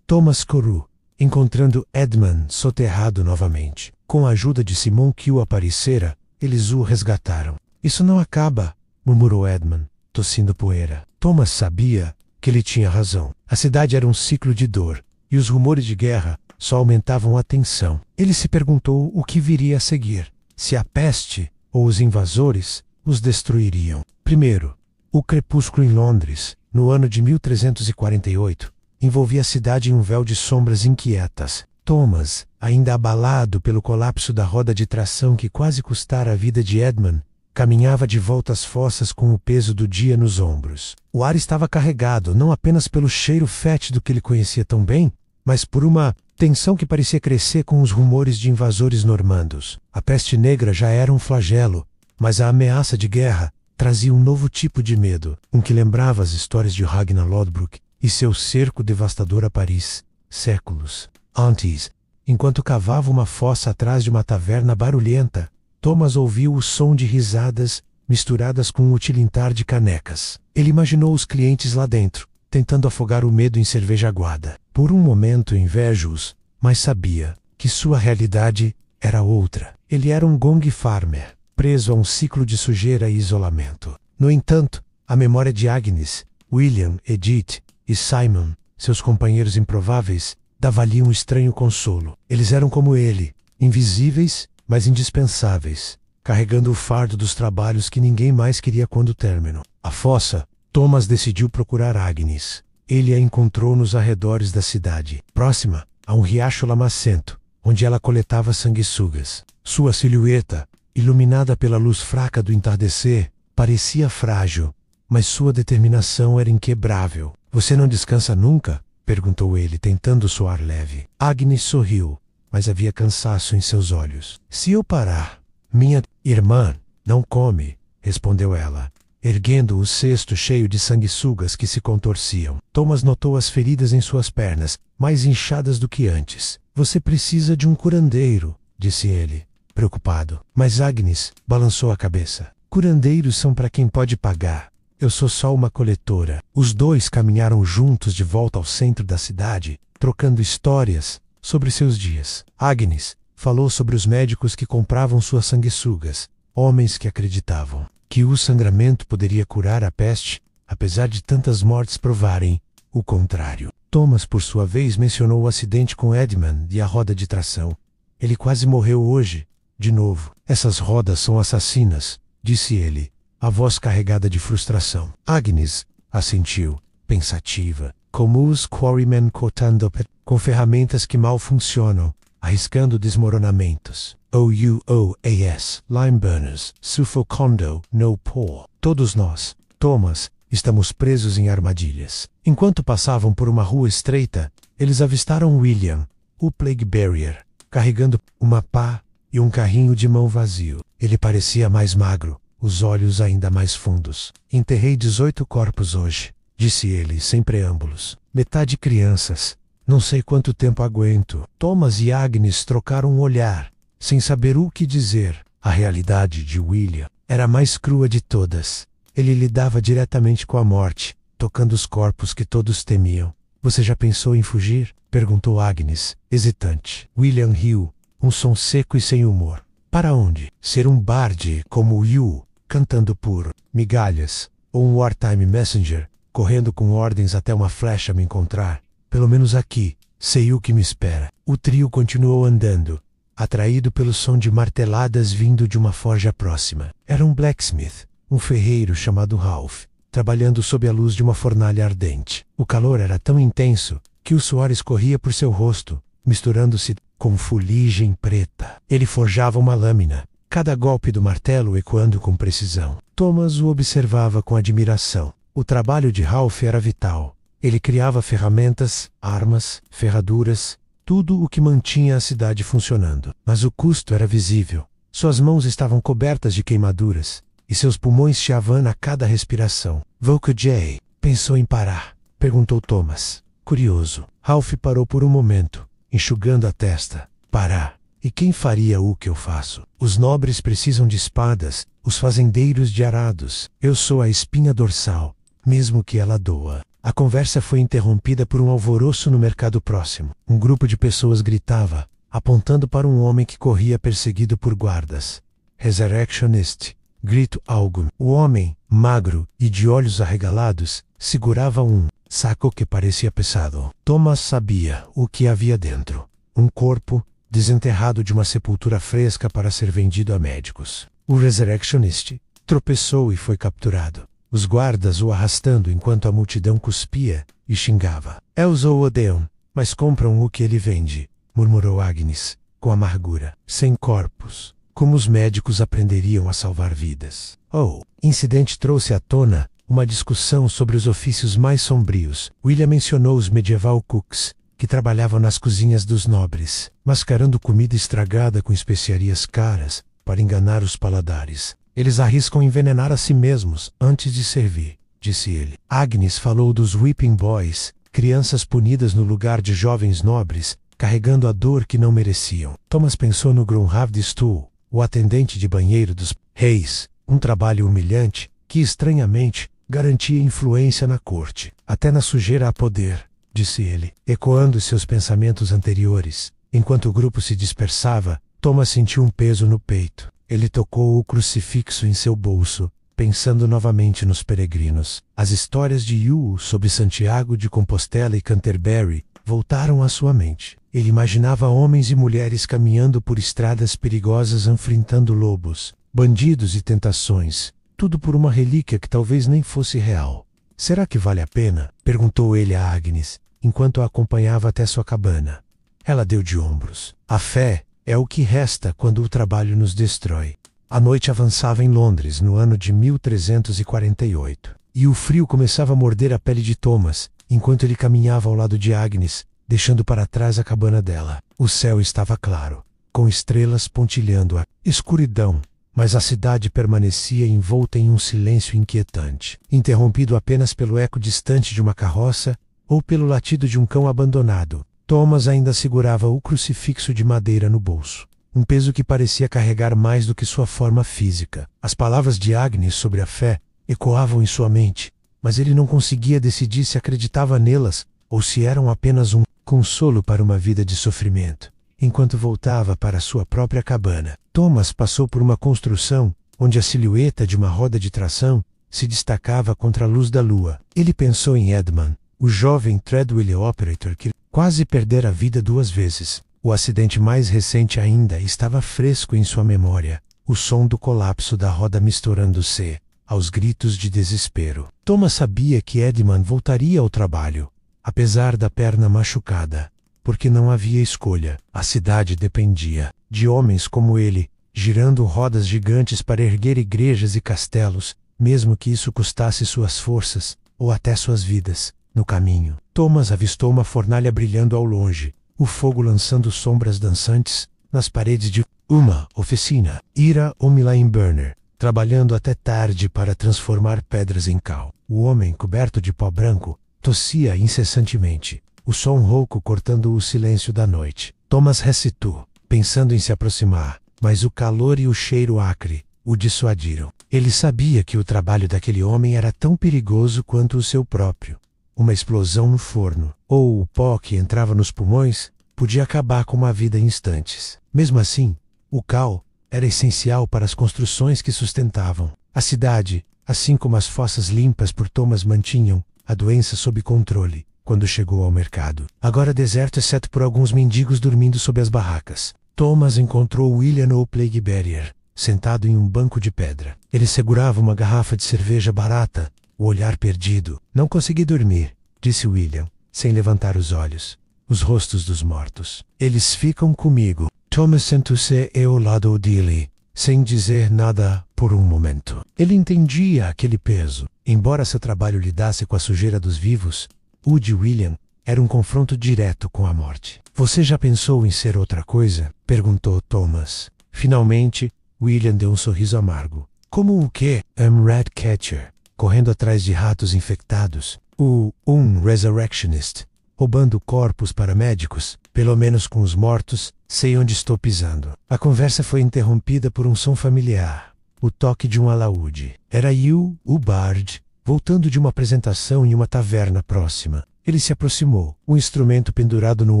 A: Thomas correu, encontrando Edmund soterrado novamente. Com a ajuda de Simon que o aparecera, eles o resgataram. Isso não acaba, murmurou Edmund, tossindo poeira. Thomas sabia que ele tinha razão. A cidade era um ciclo de dor, e os rumores de guerra só aumentavam a tensão. Ele se perguntou o que viria a seguir, se a peste ou os invasores os destruiriam. Primeiro, o crepúsculo em Londres, no ano de 1348, envolvia a cidade em um véu de sombras inquietas. Thomas, ainda abalado pelo colapso da roda de tração que quase custara a vida de Edmund, caminhava de volta às fossas com o peso do dia nos ombros. O ar estava carregado não apenas pelo cheiro fétido que ele conhecia tão bem, mas por uma tensão que parecia crescer com os rumores de invasores normandos. A peste negra já era um flagelo, mas a ameaça de guerra trazia um novo tipo de medo, um que lembrava as histórias de Ragnar Lodbrok e seu cerco devastador a Paris, séculos antes. Enquanto cavava uma fossa atrás de uma taverna barulhenta, Thomas ouviu o som de risadas misturadas com o tilintar de canecas. Ele imaginou os clientes lá dentro, tentando afogar o medo em cerveja aguada. Por um momento invejou-os, mas sabia que sua realidade era outra. Ele era um gong farmer, preso a um ciclo de sujeira e isolamento. No entanto, a memória de Agnes, William, Edith e Simon, seus companheiros improváveis, dava-lhe um estranho consolo. Eles eram como ele, invisíveis, mas indispensáveis, carregando o fardo dos trabalhos que ninguém mais queria quando término. A fossa, Thomas decidiu procurar Agnes. Ele a encontrou nos arredores da cidade, próxima a um riacho lamacento, onde ela coletava sanguessugas. Sua silhueta, iluminada pela luz fraca do entardecer, parecia frágil, mas sua determinação era inquebrável. Você não descansa nunca? Perguntou ele, tentando soar leve. Agnes sorriu, mas havia cansaço em seus olhos. Se eu parar, minha irmã não come, respondeu ela, erguendo o cesto cheio de sanguessugas que se contorciam. Thomas notou as feridas em suas pernas, mais inchadas do que antes. Você precisa de um curandeiro, disse ele, preocupado. Mas Agnes balançou a cabeça. Curandeiros são para quem pode pagar. Eu sou só uma coletora. Os dois caminharam juntos de volta ao centro da cidade, trocando histórias sobre seus dias. Agnes falou sobre os médicos que compravam suas sanguessugas, homens que acreditavam que o sangramento poderia curar a peste, apesar de tantas mortes provarem o contrário. Thomas, por sua vez, mencionou o acidente com Edmund e a roda de tração. Ele quase morreu hoje, de novo. Essas rodas são assassinas, disse ele, a voz carregada de frustração. Agnes assentiu, pensativa, como os quarrymen cortando com ferramentas que mal funcionam, arriscando desmoronamentos. OUOAS, lime burners, sufocando, no pour. Todos nós, Thomas, estamos presos em armadilhas. Enquanto passavam por uma rua estreita, eles avistaram William, o Plague Barrier, carregando uma pá e um carrinho de mão vazio. Ele parecia mais magro, os olhos ainda mais fundos. Enterrei 18 corpos hoje, disse ele, sem preâmbulos. Metade crianças. Não sei quanto tempo aguento. Thomas e Agnes trocaram um olhar, sem saber o que dizer. A realidade de William era a mais crua de todas. Ele lidava diretamente com a morte, tocando os corpos que todos temiam. Você já pensou em fugir? Perguntou Agnes, hesitante. William riu, um som seco e sem humor. Para onde? Ser um barde como You, cantando por migalhas, ou um wartime messenger, correndo com ordens até uma flecha me encontrar. Pelo menos aqui, sei o que me espera. O trio continuou andando, atraído pelo som de marteladas vindo de uma forja próxima. Era um blacksmith, um ferreiro chamado Ralph, trabalhando sob a luz de uma fornalha ardente. O calor era tão intenso que o suor escorria por seu rosto, misturando-se com fuligem preta. Ele forjava uma lâmina, cada golpe do martelo ecoando com precisão. Thomas o observava com admiração. O trabalho de Ralph era vital. Ele criava ferramentas, armas, ferraduras tudo o que mantinha a cidade funcionando. Mas o custo era visível. Suas mãos estavam cobertas de queimaduras, e seus pulmões chiavam a cada respiração. Volker J. pensou em parar? Perguntou Thomas, curioso. Ralph parou por um momento, enxugando a testa. Parar? E quem faria o que eu faço? Os nobres precisam de espadas, os fazendeiros de arados. Eu sou a espinha dorsal, mesmo que ela doa. A conversa foi interrompida por um alvoroço no mercado próximo. Um grupo de pessoas gritava, apontando para um homem que corria perseguido por guardas. Resurrectionist! Grito algum. O homem, magro e de olhos arregalados, segurava um saco que parecia pesado. Thomas sabia o que havia dentro. Um corpo, desenterrado de uma sepultura fresca para ser vendido a médicos. O Resurrectionist tropeçou e foi capturado. Os guardas o arrastando enquanto a multidão cuspia e xingava. Eles o odeiam, mas compram o que ele vende, murmurou Agnes, com amargura. Sem corpos, como os médicos aprenderiam a salvar vidas? O incidente trouxe à tona uma discussão sobre os ofícios mais sombrios. William mencionou os medieval cooks, que trabalhavam nas cozinhas dos nobres, mascarando comida estragada com especiarias caras para enganar os paladares. Eles arriscam envenenar a si mesmos antes de servir, disse ele. Agnes falou dos whipping boys, crianças punidas no lugar de jovens nobres, carregando a dor que não mereciam. Thomas pensou no Grunhavd Stool, o atendente de banheiro dos reis, um trabalho humilhante que, estranhamente, garantia influência na corte. Até na sujeira há poder, disse ele, ecoando seus pensamentos anteriores. Enquanto o grupo se dispersava, Thomas sentiu um peso no peito. Ele tocou o crucifixo em seu bolso, pensando novamente nos peregrinos. As histórias de Yu sobre Santiago de Compostela e Canterbury voltaram à sua mente. Ele imaginava homens e mulheres caminhando por estradas perigosas enfrentando lobos, bandidos e tentações, tudo por uma relíquia que talvez nem fosse real. Será que vale a pena? Perguntou ele a Agnes, enquanto a acompanhava até sua cabana. Ela deu de ombros. A fé é o que resta quando o trabalho nos destrói. A noite avançava em Londres no ano de 1348, e o frio começava a morder a pele de Thomas, enquanto ele caminhava ao lado de Agnes, deixando para trás a cabana dela. O céu estava claro, com estrelas pontilhando a escuridão, mas a cidade permanecia envolta em um silêncio inquietante, interrompido apenas pelo eco distante de uma carroça ou pelo latido de um cão abandonado. Thomas ainda segurava o crucifixo de madeira no bolso, um peso que parecia carregar mais do que sua forma física. As palavras de Agnes sobre a fé ecoavam em sua mente, mas ele não conseguia decidir se acreditava nelas ou se eram apenas um consolo para uma vida de sofrimento. Enquanto voltava para sua própria cabana, Thomas passou por uma construção onde a silhueta de uma roda de tração se destacava contra a luz da lua. Ele pensou em Edmund, o jovem Treadwheel Operator que quase perdera a vida 2 vezes. O acidente mais recente ainda estava fresco em sua memória, o som do colapso da roda misturando-se aos gritos de desespero. Thomas sabia que Edmund voltaria ao trabalho, apesar da perna machucada, porque não havia escolha. A cidade dependia de homens como ele, girando rodas gigantes para erguer igrejas e castelos, mesmo que isso custasse suas forças, ou até suas vidas. No caminho, Thomas avistou uma fornalha brilhando ao longe, o fogo lançando sombras dançantes nas paredes de uma oficina. Ira Omelain Burner, trabalhando até tarde para transformar pedras em cal. O homem, coberto de pó branco, tossia incessantemente, o som rouco cortando o silêncio da noite. Thomas recitou, pensando em se aproximar, mas o calor e o cheiro acre o dissuadiram. Ele sabia que o trabalho daquele homem era tão perigoso quanto o seu próprio. Uma explosão no forno, ou o pó que entrava nos pulmões, podia acabar com uma vida em instantes. Mesmo assim, o cal era essencial para as construções que sustentavam. A cidade, assim como as fossas limpas por Thomas mantinham a doença sob controle, quando chegou ao mercado. Agora deserto exceto por alguns mendigos dormindo sob as barracas. Thomas encontrou William no Plague Barrier, sentado em um banco de pedra. Ele segurava uma garrafa de cerveja barata, o olhar perdido. Não consegui dormir, disse William, sem levantar os olhos. Os rostos dos mortos. Eles ficam comigo. Thomas sentou-se ao lado dele, sem dizer nada por um momento. Ele entendia aquele peso. Embora seu trabalho lidasse com a sujeira dos vivos, o de William Era um confronto direto com a morte. Você já pensou em ser outra coisa? Perguntou Thomas. Finalmente, William deu um sorriso amargo. Como o quê? Ratcatcher, correndo atrás de ratos infectados. Um resurrectionist, roubando corpos para médicos, pelo menos com os mortos, sei onde estou pisando. A conversa foi interrompida por um som familiar. O toque de um alaúde. Era Hugh, o Bard, voltando de uma apresentação em uma taverna próxima. Ele se aproximou, um instrumento pendurado no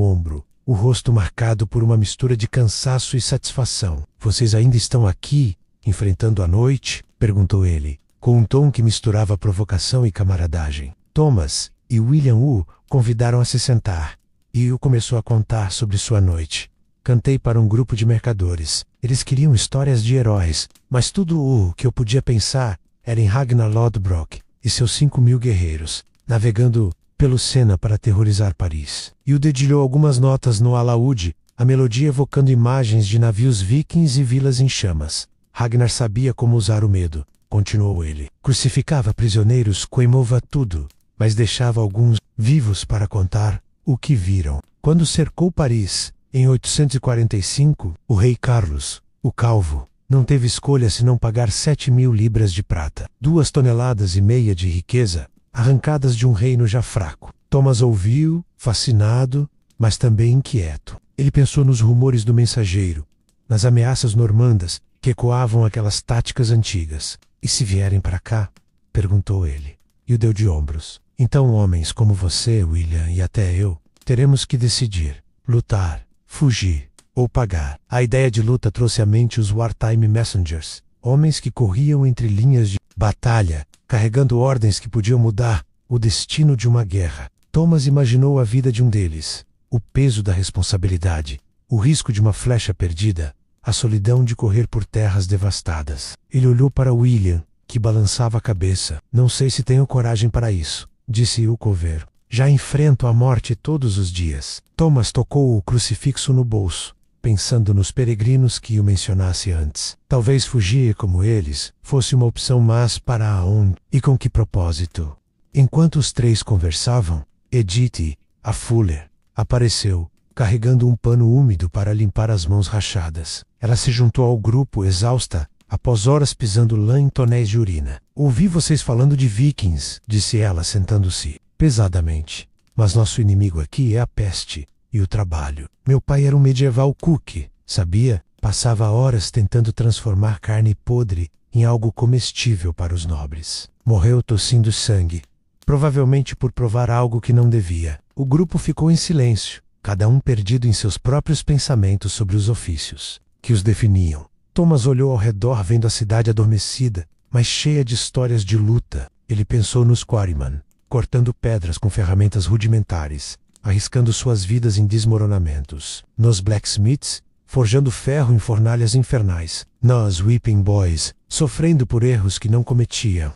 A: ombro, o rosto marcado por uma mistura de cansaço e satisfação. Vocês ainda estão aqui, enfrentando a noite? Perguntou ele, com um tom que misturava provocação e camaradagem. Thomas e William convidaram a se sentar, e Hugh começou a contar sobre sua noite. Cantei para um grupo de mercadores. Eles queriam histórias de heróis, mas tudo o que eu podia pensar era em Ragnar Lodbrok e seus 5.000 guerreiros, navegando pelo Sena para aterrorizar Paris. Hugh dedilhou algumas notas no alaúde, a melodia evocando imagens de navios vikings e vilas em chamas. Ragnar sabia como usar o medo, continuou ele. Crucificava prisioneiros, queimava tudo, mas deixava alguns vivos para contar o que viram. Quando cercou Paris, em 845, o rei Carlos, o Calvo, não teve escolha senão pagar 7.000 libras de prata, 2,5 toneladas de riqueza, arrancadas de um reino já fraco. Thomas ouviu, fascinado, mas também inquieto. Ele pensou nos rumores do mensageiro, nas ameaças normandas que ecoavam aquelas táticas antigas. E se vierem para cá? Perguntou ele. E o deu de ombros. Então homens como você, William, e até eu, teremos que decidir. Lutar, fugir ou pagar. A ideia de luta trouxe à mente os wartime messengers, homens que corriam entre linhas de batalha, carregando ordens que podiam mudar o destino de uma guerra. Thomas imaginou a vida de um deles, o peso da responsabilidade, o risco de uma flecha perdida, a solidão de correr por terras devastadas. Ele olhou para William, que balançava a cabeça. Não sei se tenho coragem para isso, disse o coveiro. Já enfrento a morte todos os dias. Thomas tocou o crucifixo no bolso, pensando nos peregrinos que o mencionasse antes. Talvez fugir como eles fosse uma opção, mas para aonde e com que propósito? Enquanto os três conversavam, Edith, a Fuller, apareceu, carregando um pano úmido para limpar as mãos rachadas. Ela se juntou ao grupo, exausta, após horas pisando lã em tonéis de urina. Ouvi vocês falando de vikings, disse ela, sentando-se pesadamente. Mas nosso inimigo aqui é a peste e o trabalho. Meu pai era um medieval cook, sabia? Passava horas tentando transformar carne podre em algo comestível para os nobres. Morreu tossindo sangue, provavelmente por provar algo que não devia. O grupo ficou em silêncio, cada um perdido em seus próprios pensamentos sobre os ofícios que os definiam. Thomas olhou ao redor vendo a cidade adormecida, mas cheia de histórias de luta. Ele pensou nos quarrymen, cortando pedras com ferramentas rudimentares, arriscando suas vidas em desmoronamentos. Nos blacksmiths, forjando ferro em fornalhas infernais. Nos whipping boys, sofrendo por erros que não cometiam.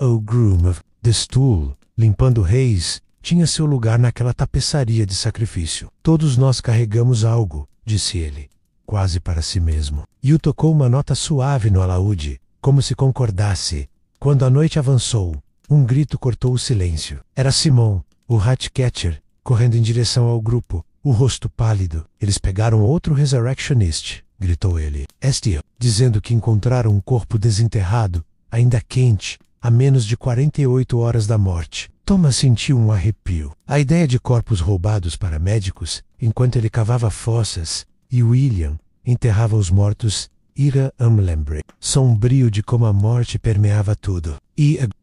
A: O groom of the stool, limpando reis, tinha seu lugar naquela tapeçaria de sacrifício. Todos nós carregamos algo, disse ele, quase para si mesmo. Hugh tocou uma nota suave no alaúde, como se concordasse. Quando a noite avançou, um grito cortou o silêncio. Era Simon, o Ratcatcher, correndo em direção ao grupo, o rosto pálido. Eles pegaram outro Resurrectionist, gritou ele. Dizendo que encontraram um corpo desenterrado, ainda quente, a menos de 48 horas da morte. Thomas sentiu um arrepio. A ideia de corpos roubados para médicos, enquanto ele cavava fossas, e William enterrava os mortos, lembre. Sombrio de como a morte permeava tudo.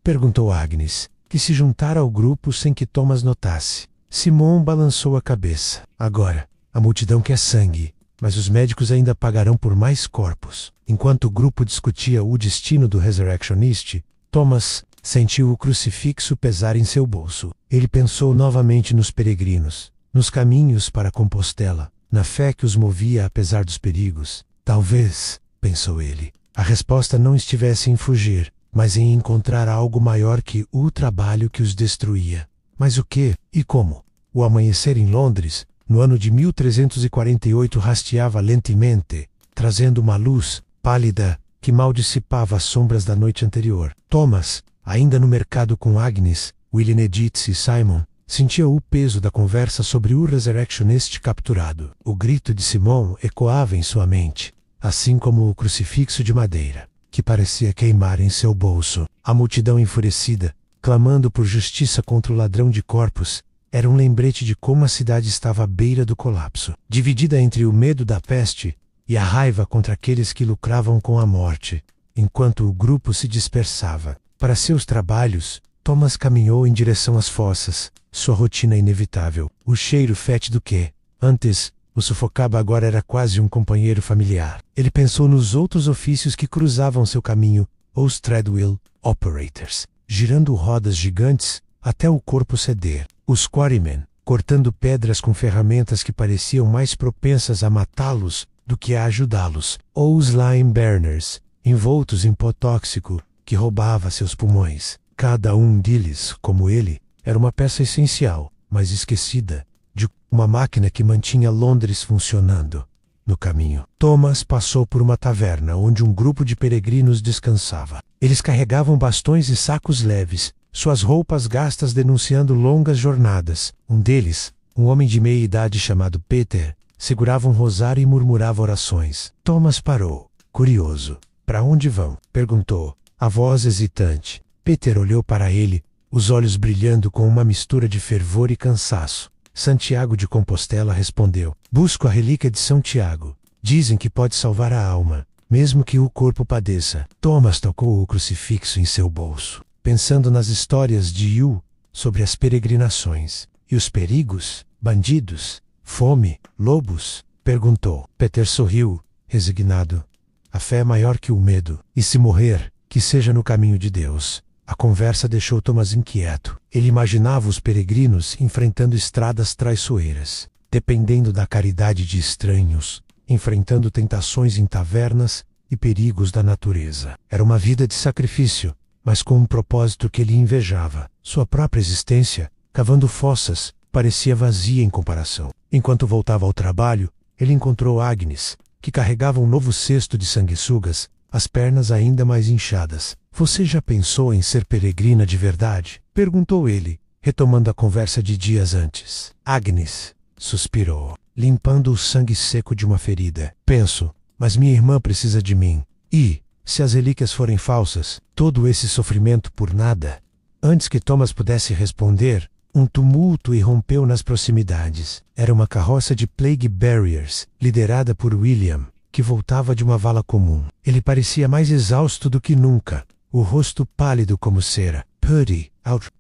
A: Perguntou Agnes, que se juntara ao grupo sem que Thomas notasse. Simon balançou a cabeça. Agora, a multidão quer sangue, mas os médicos ainda pagarão por mais corpos. Enquanto o grupo discutia o destino do Resurrectionist, Thomas sentiu o crucifixo pesar em seu bolso. Ele pensou novamente nos peregrinos, nos caminhos para Compostela, na fé que os movia apesar dos perigos. Talvez, pensou ele, a resposta não estivesse em fugir, mas em encontrar algo maior que o trabalho que os destruía. Mas o que e como? O amanhecer em Londres, no ano de 1348, rasteava lentamente, trazendo uma luz pálida que mal dissipava as sombras da noite anterior. Thomas, ainda no mercado com Agnes, William, Edith e Simon, Sentia o peso da conversa sobre o Resurrectionist capturado. O grito de Simon ecoava em sua mente, assim como o crucifixo de madeira, que parecia queimar em seu bolso. A multidão enfurecida, clamando por justiça contra o ladrão de corpos, era um lembrete de como a cidade estava à beira do colapso. Dividida entre o medo da peste e a raiva contra aqueles que lucravam com a morte. Enquanto o grupo se dispersava para seus trabalhos, Thomas caminhou em direção às fossas, sua rotina inevitável. O cheiro fétido que, antes, o sufocava agora era quase um companheiro familiar. Ele pensou nos outros ofícios que cruzavam seu caminho, os treadwheel operators, girando rodas gigantes até o corpo ceder. Os quarrymen, cortando pedras com ferramentas que pareciam mais propensas a matá-los do que a ajudá-los. Ou os lime burners, envoltos em pó tóxico, que roubava seus pulmões. Cada um deles, como ele, era uma peça essencial, mas esquecida, de uma máquina que mantinha Londres funcionando. No caminho, Thomas passou por uma taverna onde um grupo de peregrinos descansava. Eles carregavam bastões e sacos leves, suas roupas gastas denunciando longas jornadas. Um deles, um homem de meia idade chamado Peter, segurava um rosário e murmurava orações. Thomas parou, curioso. "Para onde vão?" perguntou, a voz hesitante. Peter olhou para ele, os olhos brilhando com uma mistura de fervor e cansaço. Santiago de Compostela respondeu: "Busco a relíquia de São Tiago. Dizem que pode salvar a alma, mesmo que o corpo padeça." Thomas tocou o crucifixo em seu bolso, pensando nas histórias de Yu sobre as peregrinações. "E os perigos? Bandidos? Fome? Lobos?" perguntou. Peter sorriu, resignado. "A fé é maior que o medo. E se morrer, que seja no caminho de Deus." A conversa deixou Thomas inquieto. Ele imaginava os peregrinos enfrentando estradas traiçoeiras, dependendo da caridade de estranhos, enfrentando tentações em tavernas e perigos da natureza. Era uma vida de sacrifício, mas com um propósito que ele invejava. Sua própria existência, cavando fossas, parecia vazia em comparação. Enquanto voltava ao trabalho, ele encontrou Agnes, que carregava um novo cesto de sanguessugas, as pernas ainda mais inchadas. "Você já pensou em ser peregrina de verdade?" perguntou ele, retomando a conversa de dias antes. Agnes suspirou, limpando o sangue seco de uma ferida. "Penso, mas minha irmã precisa de mim. E, se as relíquias forem falsas, todo esse sofrimento por nada?" Antes que Thomas pudesse responder, um tumulto irrompeu nas proximidades. Era uma carroça de Plague Barriers, liderada por William, que voltava de uma vala comum. Ele parecia mais exausto do que nunca, o rosto pálido como cera. "Purdy,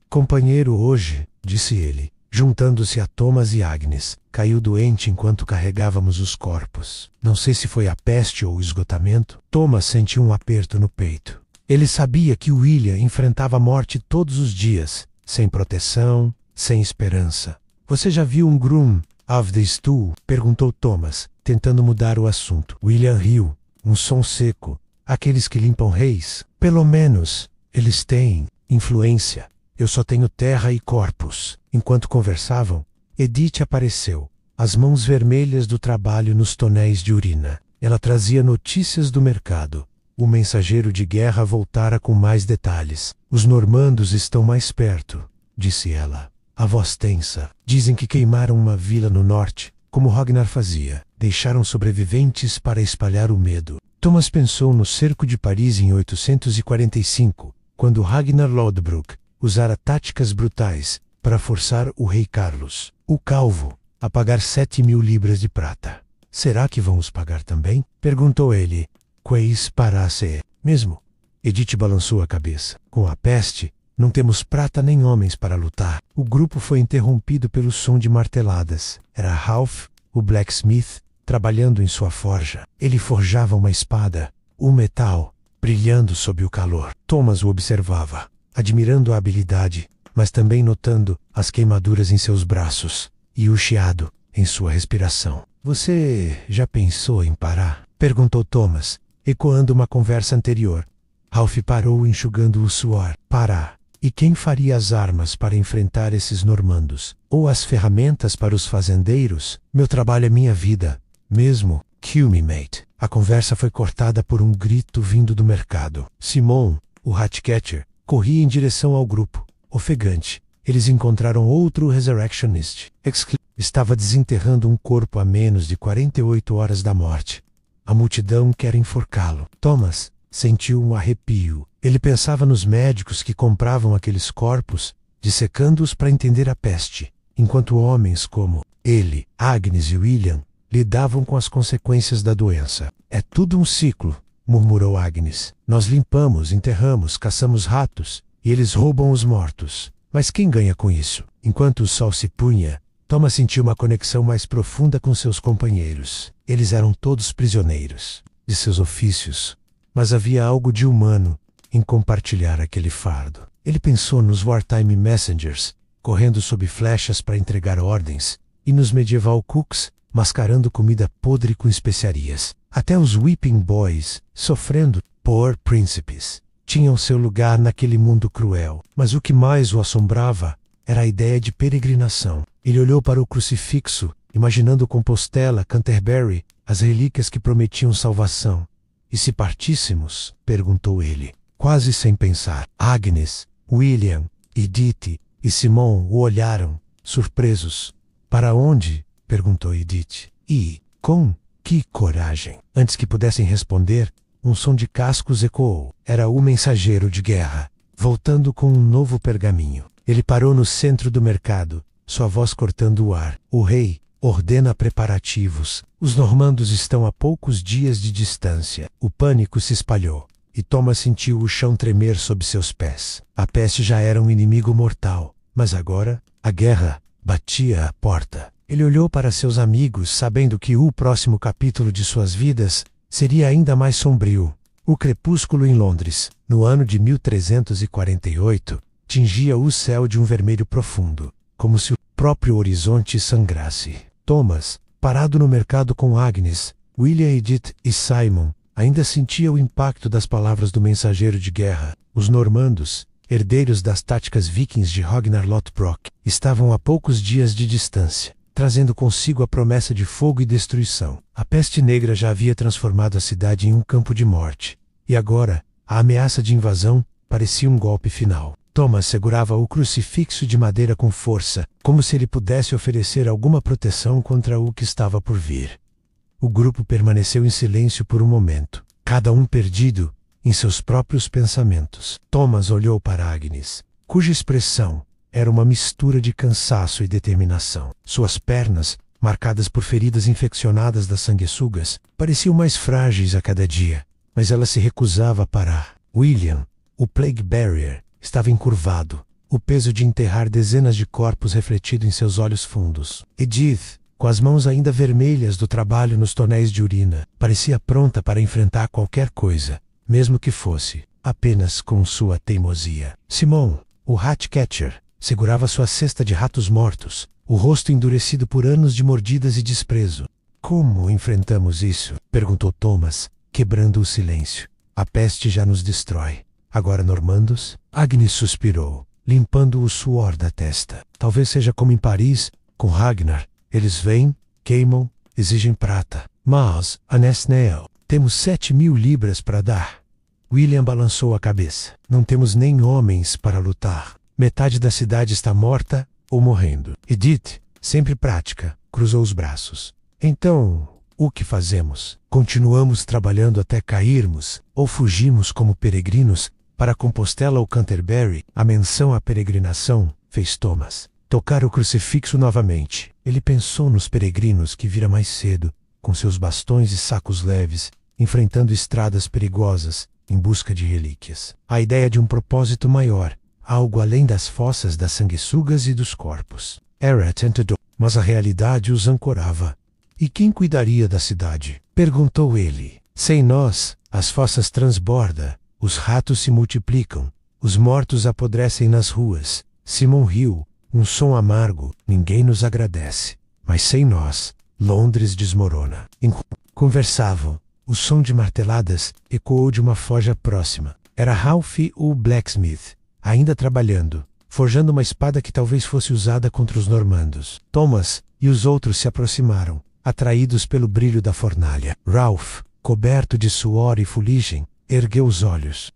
A: companheiro hoje", disse ele, juntando-se a Thomas e Agnes. "Caiu doente enquanto carregávamos os corpos. Não sei se foi a peste ou o esgotamento." Thomas sentiu um aperto no peito. Ele sabia que William enfrentava a morte todos os dias, sem proteção, sem esperança. "Você já viu um groom of the stool?" perguntou Thomas, tentando mudar o assunto. William riu, um som seco. "Aqueles que limpam reis? Pelo menos, eles têm influência. Eu só tenho terra e corpos." Enquanto conversavam, Edith apareceu, as mãos vermelhas do trabalho nos tonéis de urina. Ela trazia notícias do mercado. O mensageiro de guerra voltara com mais detalhes. "Os normandos estão mais perto", disse ela, a voz tensa. "Dizem que queimaram uma vila no norte, como Ragnar fazia. Deixaram sobreviventes para espalhar o medo." Thomas pensou no cerco de Paris em 845, quando Ragnar Lodbrok usara táticas brutais para forçar o rei Carlos, o Calvo, a pagar 7.000 libras de prata. "Será que vão os pagar também?" perguntou ele. "Quais parasse mesmo?" Edith balançou a cabeça. "Com a peste, não temos prata nem homens para lutar." O grupo foi interrompido pelo som de marteladas. Era Ralph, o blacksmith, trabalhando em sua forja. Ele forjava uma espada, o metal, brilhando sob o calor. Thomas o observava, admirando a habilidade, mas também notando as queimaduras em seus braços e o chiado em sua respiração. "Você já pensou em parar?" perguntou Thomas, ecoando uma conversa anterior. Ralph parou, enxugando o suor. "Parar? E quem faria as armas para enfrentar esses normandos? Ou as ferramentas para os fazendeiros? Meu trabalho é minha vida, mesmo. Kill me, mate." A conversa foi cortada por um grito vindo do mercado. Simon, o Ratcatcher, corria em direção ao grupo, ofegante, Eles encontraram outro Resurrectionist. Estava desenterrando um corpo a menos de 48 horas da morte. A multidão quer enforcá-lo. Thomas sentiu um arrepio. Ele pensava nos médicos que compravam aqueles corpos, dissecando-os para entender a peste, enquanto homens como ele, Agnes e William lidavam com as consequências da doença. É tudo um ciclo, murmurou Agnes. Nós limpamos, enterramos, caçamos ratos, e eles roubam os mortos. Mas quem ganha com isso? Enquanto o sol se punha, Thomas sentiu uma conexão mais profunda com seus companheiros. Eles eram todos prisioneiros de seus ofícios, mas havia algo de humano em compartilhar aquele fardo. Ele pensou nos wartime messengers, correndo sob flechas para entregar ordens, e nos medieval cooks, mascarando comida podre com especiarias. Até os whipping boys, sofrendo, poor príncipes, tinham seu lugar naquele mundo cruel. Mas o que mais o assombrava era a ideia de peregrinação. Ele olhou para o crucifixo, imaginando Compostela, Canterbury, as relíquias que prometiam salvação. E se partíssemos? Perguntou ele, quase sem pensar. Agnes, William, Edith e Simon o olharam, surpresos. Para onde? Perguntou Edith. E, com que coragem? Antes que pudessem responder, um som de cascos ecoou. Era o mensageiro de guerra, voltando com um novo pergaminho. Ele parou no centro do mercado, sua voz cortando o ar. O rei ordena preparativos. Os normandos estão a poucos dias de distância. O pânico se espalhou, e Thomas sentiu o chão tremer sob seus pés. A peste já era um inimigo mortal, mas agora a guerra batia à porta. Ele olhou para seus amigos, sabendo que o próximo capítulo de suas vidas seria ainda mais sombrio. O crepúsculo em Londres, no ano de 1348, tingia o céu de um vermelho profundo, como se o próprio horizonte sangrasse. Thomas, parado no mercado com Agnes, William, Edith e Simon, ainda sentia o impacto das palavras do mensageiro de guerra. Os normandos, herdeiros das táticas vikings de Ragnar Lothbrok, estavam a poucos dias de distância, trazendo consigo a promessa de fogo e destruição. A peste negra já havia transformado a cidade em um campo de morte, e agora, a ameaça de invasão parecia um golpe final. Thomas segurava o crucifixo de madeira com força, como se ele pudesse oferecer alguma proteção contra o que estava por vir. O grupo permaneceu em silêncio por um momento, cada um perdido em seus próprios pensamentos. Thomas olhou para Agnes, cuja expressão era uma mistura de cansaço e determinação. Suas pernas, marcadas por feridas infeccionadas das sanguessugas, pareciam mais frágeis a cada dia, mas ela se recusava a parar. William, o Plague Barrier, estava encurvado, o peso de enterrar dezenas de corpos refletido em seus olhos fundos. Edith, com as mãos ainda vermelhas do trabalho nos tonéis de urina, parecia pronta para enfrentar qualquer coisa, mesmo que fosse apenas com sua teimosia. Simon, o Ratcatcher, segurava sua cesta de ratos mortos, o rosto endurecido por anos de mordidas e desprezo. Como enfrentamos isso? Perguntou Thomas, quebrando o silêncio. A peste já nos destrói. Agora normandos? Agnes suspirou, limpando o suor da testa. Talvez seja como em Paris, com Ragnar. Eles vêm, queimam, exigem prata. Mas, Anesnael, temos 7.000 libras para dar. William balançou a cabeça. Não temos nem homens para lutar. Metade da cidade está morta ou morrendo. Edith, sempre prática, cruzou os braços. Então, o que fazemos? Continuamos trabalhando até cairmos, ou fugimos como peregrinos para Compostela ou Canterbury? A menção à peregrinação fez Thomas tocar o crucifixo novamente. Ele pensou nos peregrinos que vira mais cedo, com seus bastões e sacos leves, enfrentando estradas perigosas em busca de relíquias. A ideia de um propósito maior, algo além das fossas das sanguessugas e dos corpos. Era tentador, mas a realidade os ancorava. E quem cuidaria da cidade? Perguntou ele. Sem nós, as fossas transbordam, os ratos se multiplicam, os mortos apodrecem nas ruas. Simon riu, um som amargo. Ninguém nos agradece. Mas sem nós, Londres desmorona. Enquanto conversavam, o som de marteladas ecoou de uma forja próxima. Era Ralph, o blacksmith, ainda trabalhando, forjando uma espada que talvez fosse usada contra os normandos. Thomas e os outros se aproximaram, atraídos pelo brilho da fornalha. Ralph, coberto de suor e fuligem, ergueu os olhos.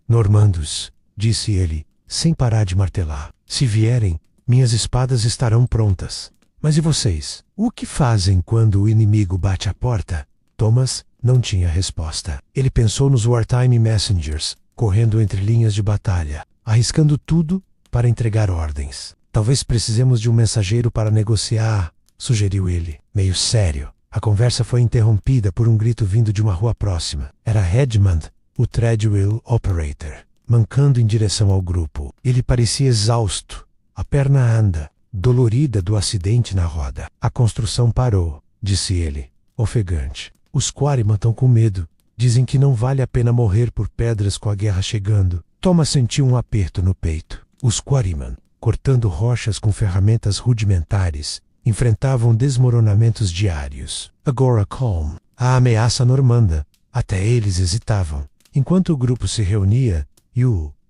A: Normandos, disse ele, sem parar de martelar. Se vierem, minhas espadas estarão prontas. Mas e vocês? O que fazem quando o inimigo bate à porta? Thomas não tinha resposta. Ele pensou nos wartime messengers, correndo entre linhas de batalha, arriscando tudo para entregar ordens. Talvez precisemos de um mensageiro para negociar, sugeriu ele, meio sério. A conversa foi interrompida por um grito vindo de uma rua próxima. Era Redmond, o Treadwheel Operator, mancando em direção ao grupo. Ele parecia exausto, a perna anda, dolorida do acidente na roda. A construção parou, disse ele, ofegante. Os Quarrymen estão com medo. Dizem que não vale a pena morrer por pedras com a guerra chegando. Thomas sentiu um aperto no peito. Os Quarrymen, cortando rochas com ferramentas rudimentares, enfrentavam desmoronamentos diários. Agora calm. A ameaça normanda. Até eles hesitavam. Enquanto o grupo se reunia,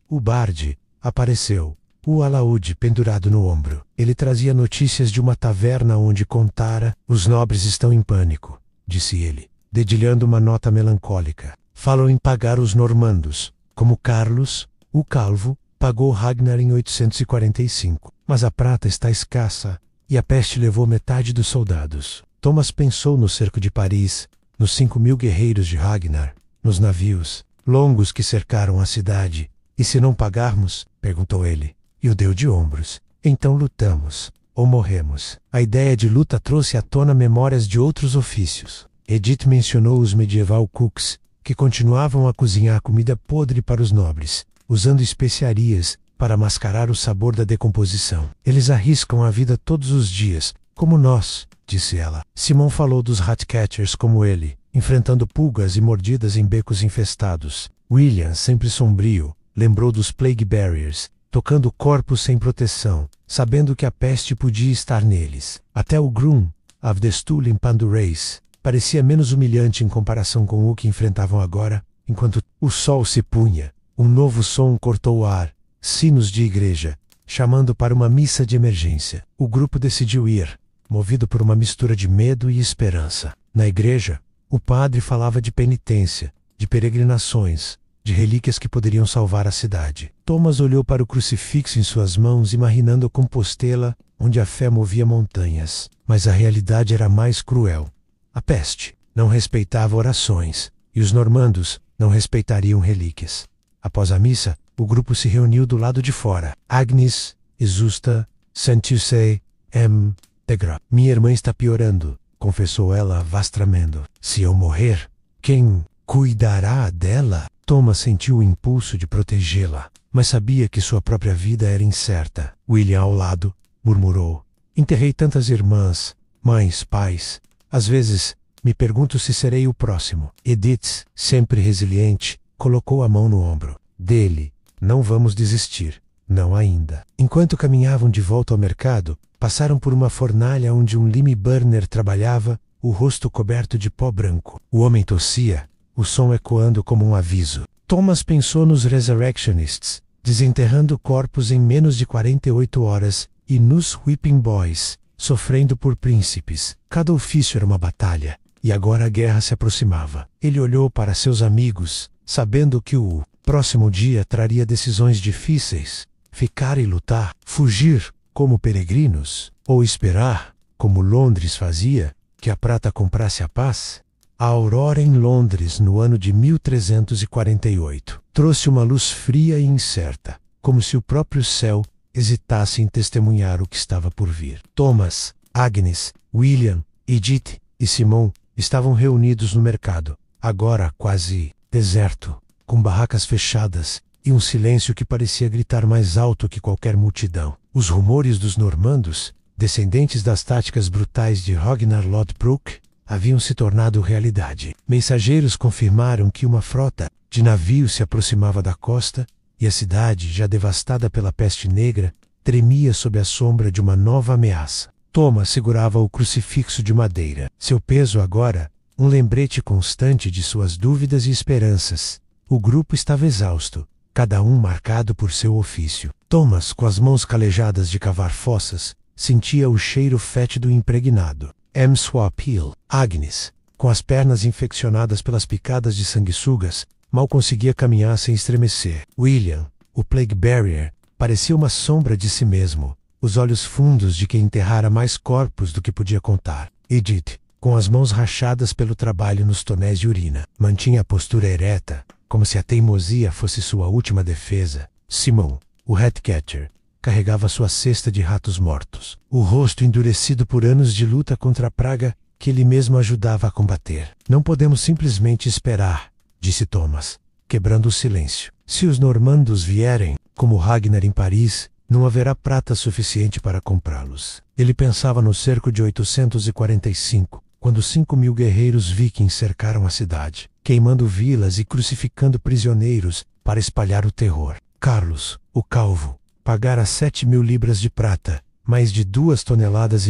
A: o Bard apareceu, o alaúde pendurado no ombro. Ele trazia notícias de uma taverna onde contara. Os nobres estão em pânico, disse ele, dedilhando uma nota melancólica. Falam em pagar os normandos, como Carlos, o Calvo, pagou Ragnar em 845. Mas a prata está escassa, e a peste levou metade dos soldados. Thomas pensou no cerco de Paris, nos 5.000 guerreiros de Ragnar, nos navios longos que cercaram a cidade. E se não pagarmos? Perguntou ele. E o deu de ombros. Então lutamos, ou morremos. A ideia de luta trouxe à tona memórias de outros ofícios. Edith mencionou os medieval cooks, que continuavam a cozinhar comida podre para os nobres, usando especiarias para mascarar o sabor da decomposição. Eles arriscam a vida todos os dias, como nós, disse ela. Simon falou dos ratcatchers como ele, enfrentando pulgas e mordidas em becos infestados. William, sempre sombrio, lembrou dos plague barriers, tocando corpos sem proteção, sabendo que a peste podia estar neles. Até o Groom, of the Stool limpando Race, parecia menos humilhante em comparação com o que enfrentavam agora. Enquanto o sol se punha, um novo som cortou o ar, sinos de igreja, chamando para uma missa de emergência. O grupo decidiu ir, movido por uma mistura de medo e esperança. Na igreja, o padre falava de penitência, de peregrinações, de relíquias que poderiam salvar a cidade. Thomas olhou para o crucifixo em suas mãos, imaginando Compostela, onde a fé movia montanhas. Mas a realidade era mais cruel. A peste não respeitava orações, e os normandos não respeitariam relíquias. Após a missa, o grupo se reuniu do lado de fora. Agnes, exusta, sentiu-se, degra. Minha irmã está piorando, confessou ela vastramendo. Se eu morrer, quem cuidará dela? Thomas sentiu o impulso de protegê-la, mas sabia que sua própria vida era incerta. William ao lado, murmurou. Enterrei tantas irmãs, mães, pais. Às vezes, me pergunto se serei o próximo. Edith, sempre resiliente, colocou a mão no ombro dele. Não vamos desistir. Não ainda. Enquanto caminhavam de volta ao mercado, passaram por uma fornalha onde um lime burner trabalhava, o rosto coberto de pó branco. O homem tossia, o som ecoando como um aviso. Thomas pensou nos Resurrectionists, desenterrando corpos em menos de 48 horas, e nos Whipping Boys, sofrendo por príncipes. Cada ofício era uma batalha, e agora a guerra se aproximava. Ele olhou para seus amigos, sabendo que o próximo dia traria decisões difíceis. Ficar e lutar, fugir, como peregrinos, ou esperar, como Londres fazia, que a prata comprasse a paz. A aurora em Londres no ano de 1348 trouxe uma luz fria e incerta, como se o próprio céu hesitasse em testemunhar o que estava por vir. Thomas, Agnes, William, Edith e Simon estavam reunidos no mercado, agora quase deserto, com barracas fechadas e um silêncio que parecia gritar mais alto que qualquer multidão. Os rumores dos normandos, descendentes das táticas brutais de Ragnar Lodbrok, haviam se tornado realidade. Mensageiros confirmaram que uma frota de navios se aproximava da costa, e a cidade, já devastada pela peste negra, tremia sob a sombra de uma nova ameaça. Thomas segurava o crucifixo de madeira. Seu peso agora, um lembrete constante de suas dúvidas e esperanças. O grupo estava exausto, cada um marcado por seu ofício. Thomas, com as mãos calejadas de cavar fossas, sentia o cheiro fétido e impregnado. Swapil, Agnes, com as pernas infeccionadas pelas picadas de sanguessugas, mal conseguia caminhar sem estremecer. William, o Plague Barrier, Parecia uma sombra de si mesmo, os olhos fundos de quem enterrara mais corpos do que podia contar. Edith, com as mãos rachadas pelo trabalho nos tonéis de urina, mantinha a postura ereta, como se a teimosia fosse sua última defesa. Simon, o Ratcatcher, carregava sua cesta de ratos mortos, o rosto endurecido por anos de luta contra a praga que ele mesmo ajudava a combater. Não podemos simplesmente esperar, disse Thomas, quebrando o silêncio. Se os normandos vierem, como Ragnar em Paris, não haverá prata suficiente para comprá-los. Ele pensava no cerco de 845, quando 5.000 guerreiros vikings cercaram a cidade, queimando vilas e crucificando prisioneiros para espalhar o terror. Carlos, o Calvo, pagara 7.000 libras de prata, mais de 2,5 toneladas,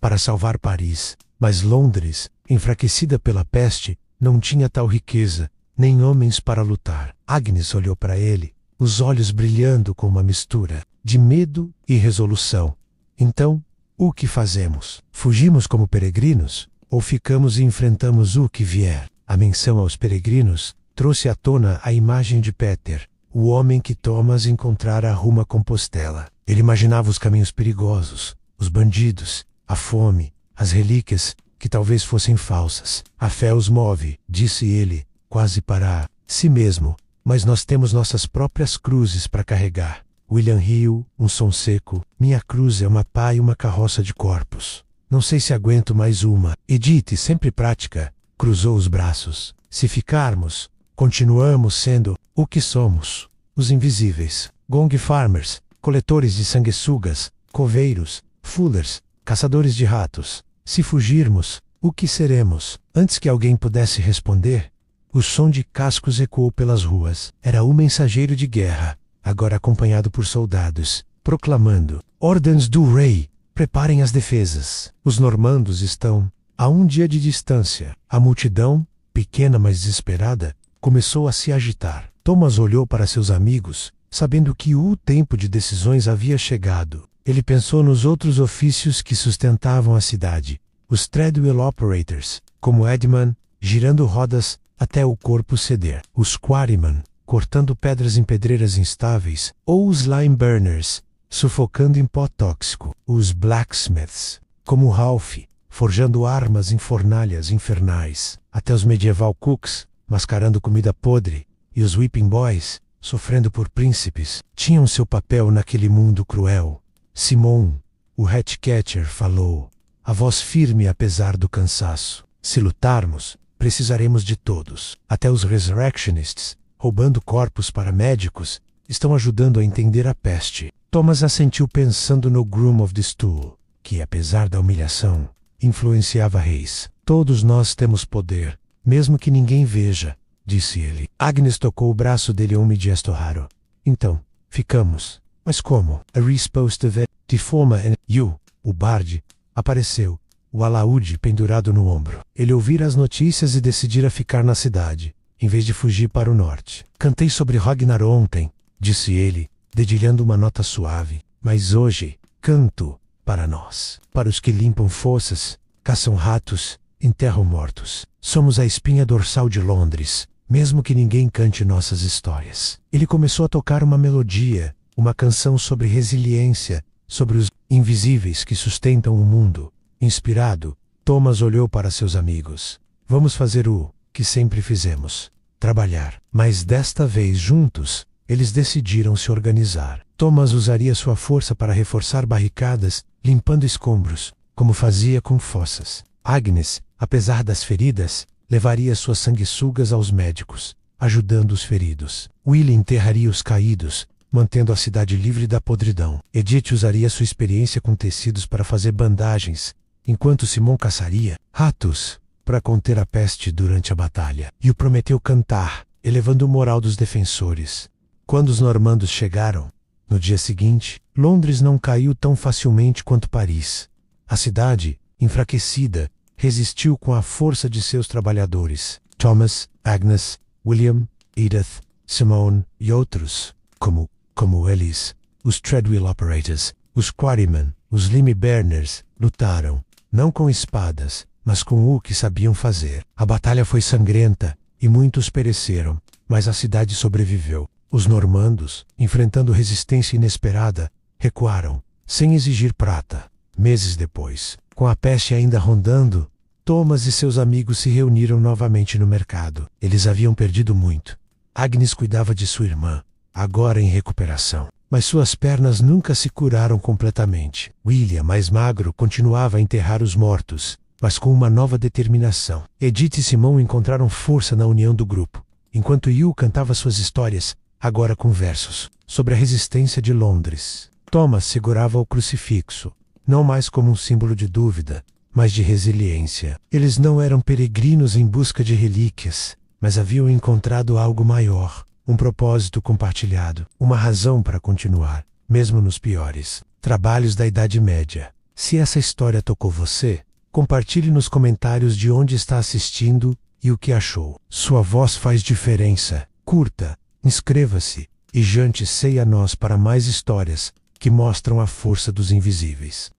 A: para salvar Paris. Mas Londres, enfraquecida pela peste, não tinha tal riqueza, nem homens para lutar. Agnes olhou para ele, os olhos brilhando com uma mistura de medo e resolução. Então, o que fazemos? Fugimos como peregrinos? Ou ficamos e enfrentamos o que vier? A menção aos peregrinos trouxe à tona a imagem de Peter, o homem que Thomas encontrara rumo a Compostela. Ele imaginava os caminhos perigosos, os bandidos, a fome, as relíquias, que talvez fossem falsas. A fé os move, disse ele, quase para si mesmo, mas nós temos nossas próprias cruzes para carregar. William Hill, um som seco, minha cruz é uma pá e uma carroça de corpos. Não sei se aguento mais uma. Edith, sempre prática, cruzou os braços. Se ficarmos, continuamos sendo o que somos, os invisíveis. Gong farmers, coletores de sanguessugas, coveiros, fullers, caçadores de ratos. Se fugirmos, o que seremos? Antes que alguém pudesse responder, o som de cascos ecoou pelas ruas. Era o mensageiro de guerra, agora acompanhado por soldados, proclamando: ordens do rei, preparem as defesas. Os normandos estão a 1 dia de distância. A multidão, pequena mas desesperada, começou a se agitar. Thomas olhou para seus amigos, sabendo que o tempo de decisões havia chegado. Ele pensou nos outros ofícios que sustentavam a cidade, os treadwheel operators, como Edman, girando rodas até o corpo ceder, os quarrymen, cortando pedras em pedreiras instáveis, ou os lime burners, sufocando em pó tóxico, os blacksmiths, como Ralph, forjando armas em fornalhas infernais, até os medieval cooks, mascarando comida podre, e os whipping boys, sofrendo por príncipes, tinham seu papel naquele mundo cruel. Simon, o Ratcatcher, falou, a voz firme apesar do cansaço. Se lutarmos, precisaremos de todos. Até os Resurrectionists, roubando corpos para médicos, estão ajudando a entender a peste. Thomas assentiu pensando no Groom of the Stool, que, apesar da humilhação, influenciava reis. Todos nós temos poder, mesmo que ninguém veja, disse ele. Agnes tocou o braço dele a um gesto raro. Então, ficamos. Mas como? A resposta de forma and you, o Bard, apareceu, o alaúde pendurado no ombro. Ele ouvira as notícias e decidira ficar na cidade, em vez de fugir para o norte. Cantei sobre Ragnar ontem, disse ele, dedilhando uma nota suave. Mas hoje, canto para nós. Para os que limpam fossas, caçam ratos, enterram mortos. Somos a espinha dorsal de Londres, mesmo que ninguém cante nossas histórias. Ele começou a tocar uma melodia, uma canção sobre resiliência, sobre os invisíveis que sustentam o mundo. Inspirado, Thomas olhou para seus amigos. Vamos fazer o que sempre fizemos, trabalhar. Mas desta vez juntos, eles decidiram se organizar. Thomas usaria sua força para reforçar barricadas, limpando escombros, como fazia com fossas. Agnes, apesar das feridas, levaria suas sanguessugas aos médicos, ajudando os feridos. Willie enterraria os caídos, mantendo a cidade livre da podridão. Edith usaria sua experiência com tecidos para fazer bandagens, enquanto Simon caçaria ratos para conter a peste durante a batalha. E o prometeu cantar, elevando o moral dos defensores. Quando os normandos chegaram, no dia seguinte, Londres não caiu tão facilmente quanto Paris. A cidade, enfraquecida, resistiu com a força de seus trabalhadores. Thomas, Agnes, William, Edith, Simone e outros, como eles, os treadwheel operators, os quarrymen, os lime burners, lutaram, não com espadas, mas com o que sabiam fazer. A batalha foi sangrenta, e muitos pereceram, mas a cidade sobreviveu. Os normandos, enfrentando resistência inesperada, recuaram, sem exigir prata. Meses depois, com a peste ainda rondando, Thomas e seus amigos se reuniram novamente no mercado. Eles haviam perdido muito. Agnes cuidava de sua irmã, agora em recuperação. Mas suas pernas nunca se curaram completamente. William, mais magro, continuava a enterrar os mortos, mas com uma nova determinação. Edith e Simão encontraram força na união do grupo, enquanto Hugh cantava suas histórias, agora com versos, sobre a resistência de Londres. Thomas segurava o crucifixo, não mais como um símbolo de dúvida, mas de resiliência. Eles não eram peregrinos em busca de relíquias, mas haviam encontrado algo maior, um propósito compartilhado, uma razão para continuar, mesmo nos piores trabalhos da Idade Média. Se essa história tocou você, compartilhe nos comentários de onde está assistindo e o que achou. Sua voz faz diferença. Curta, inscreva-se e jante-se a nós para mais histórias que mostram a força dos invisíveis.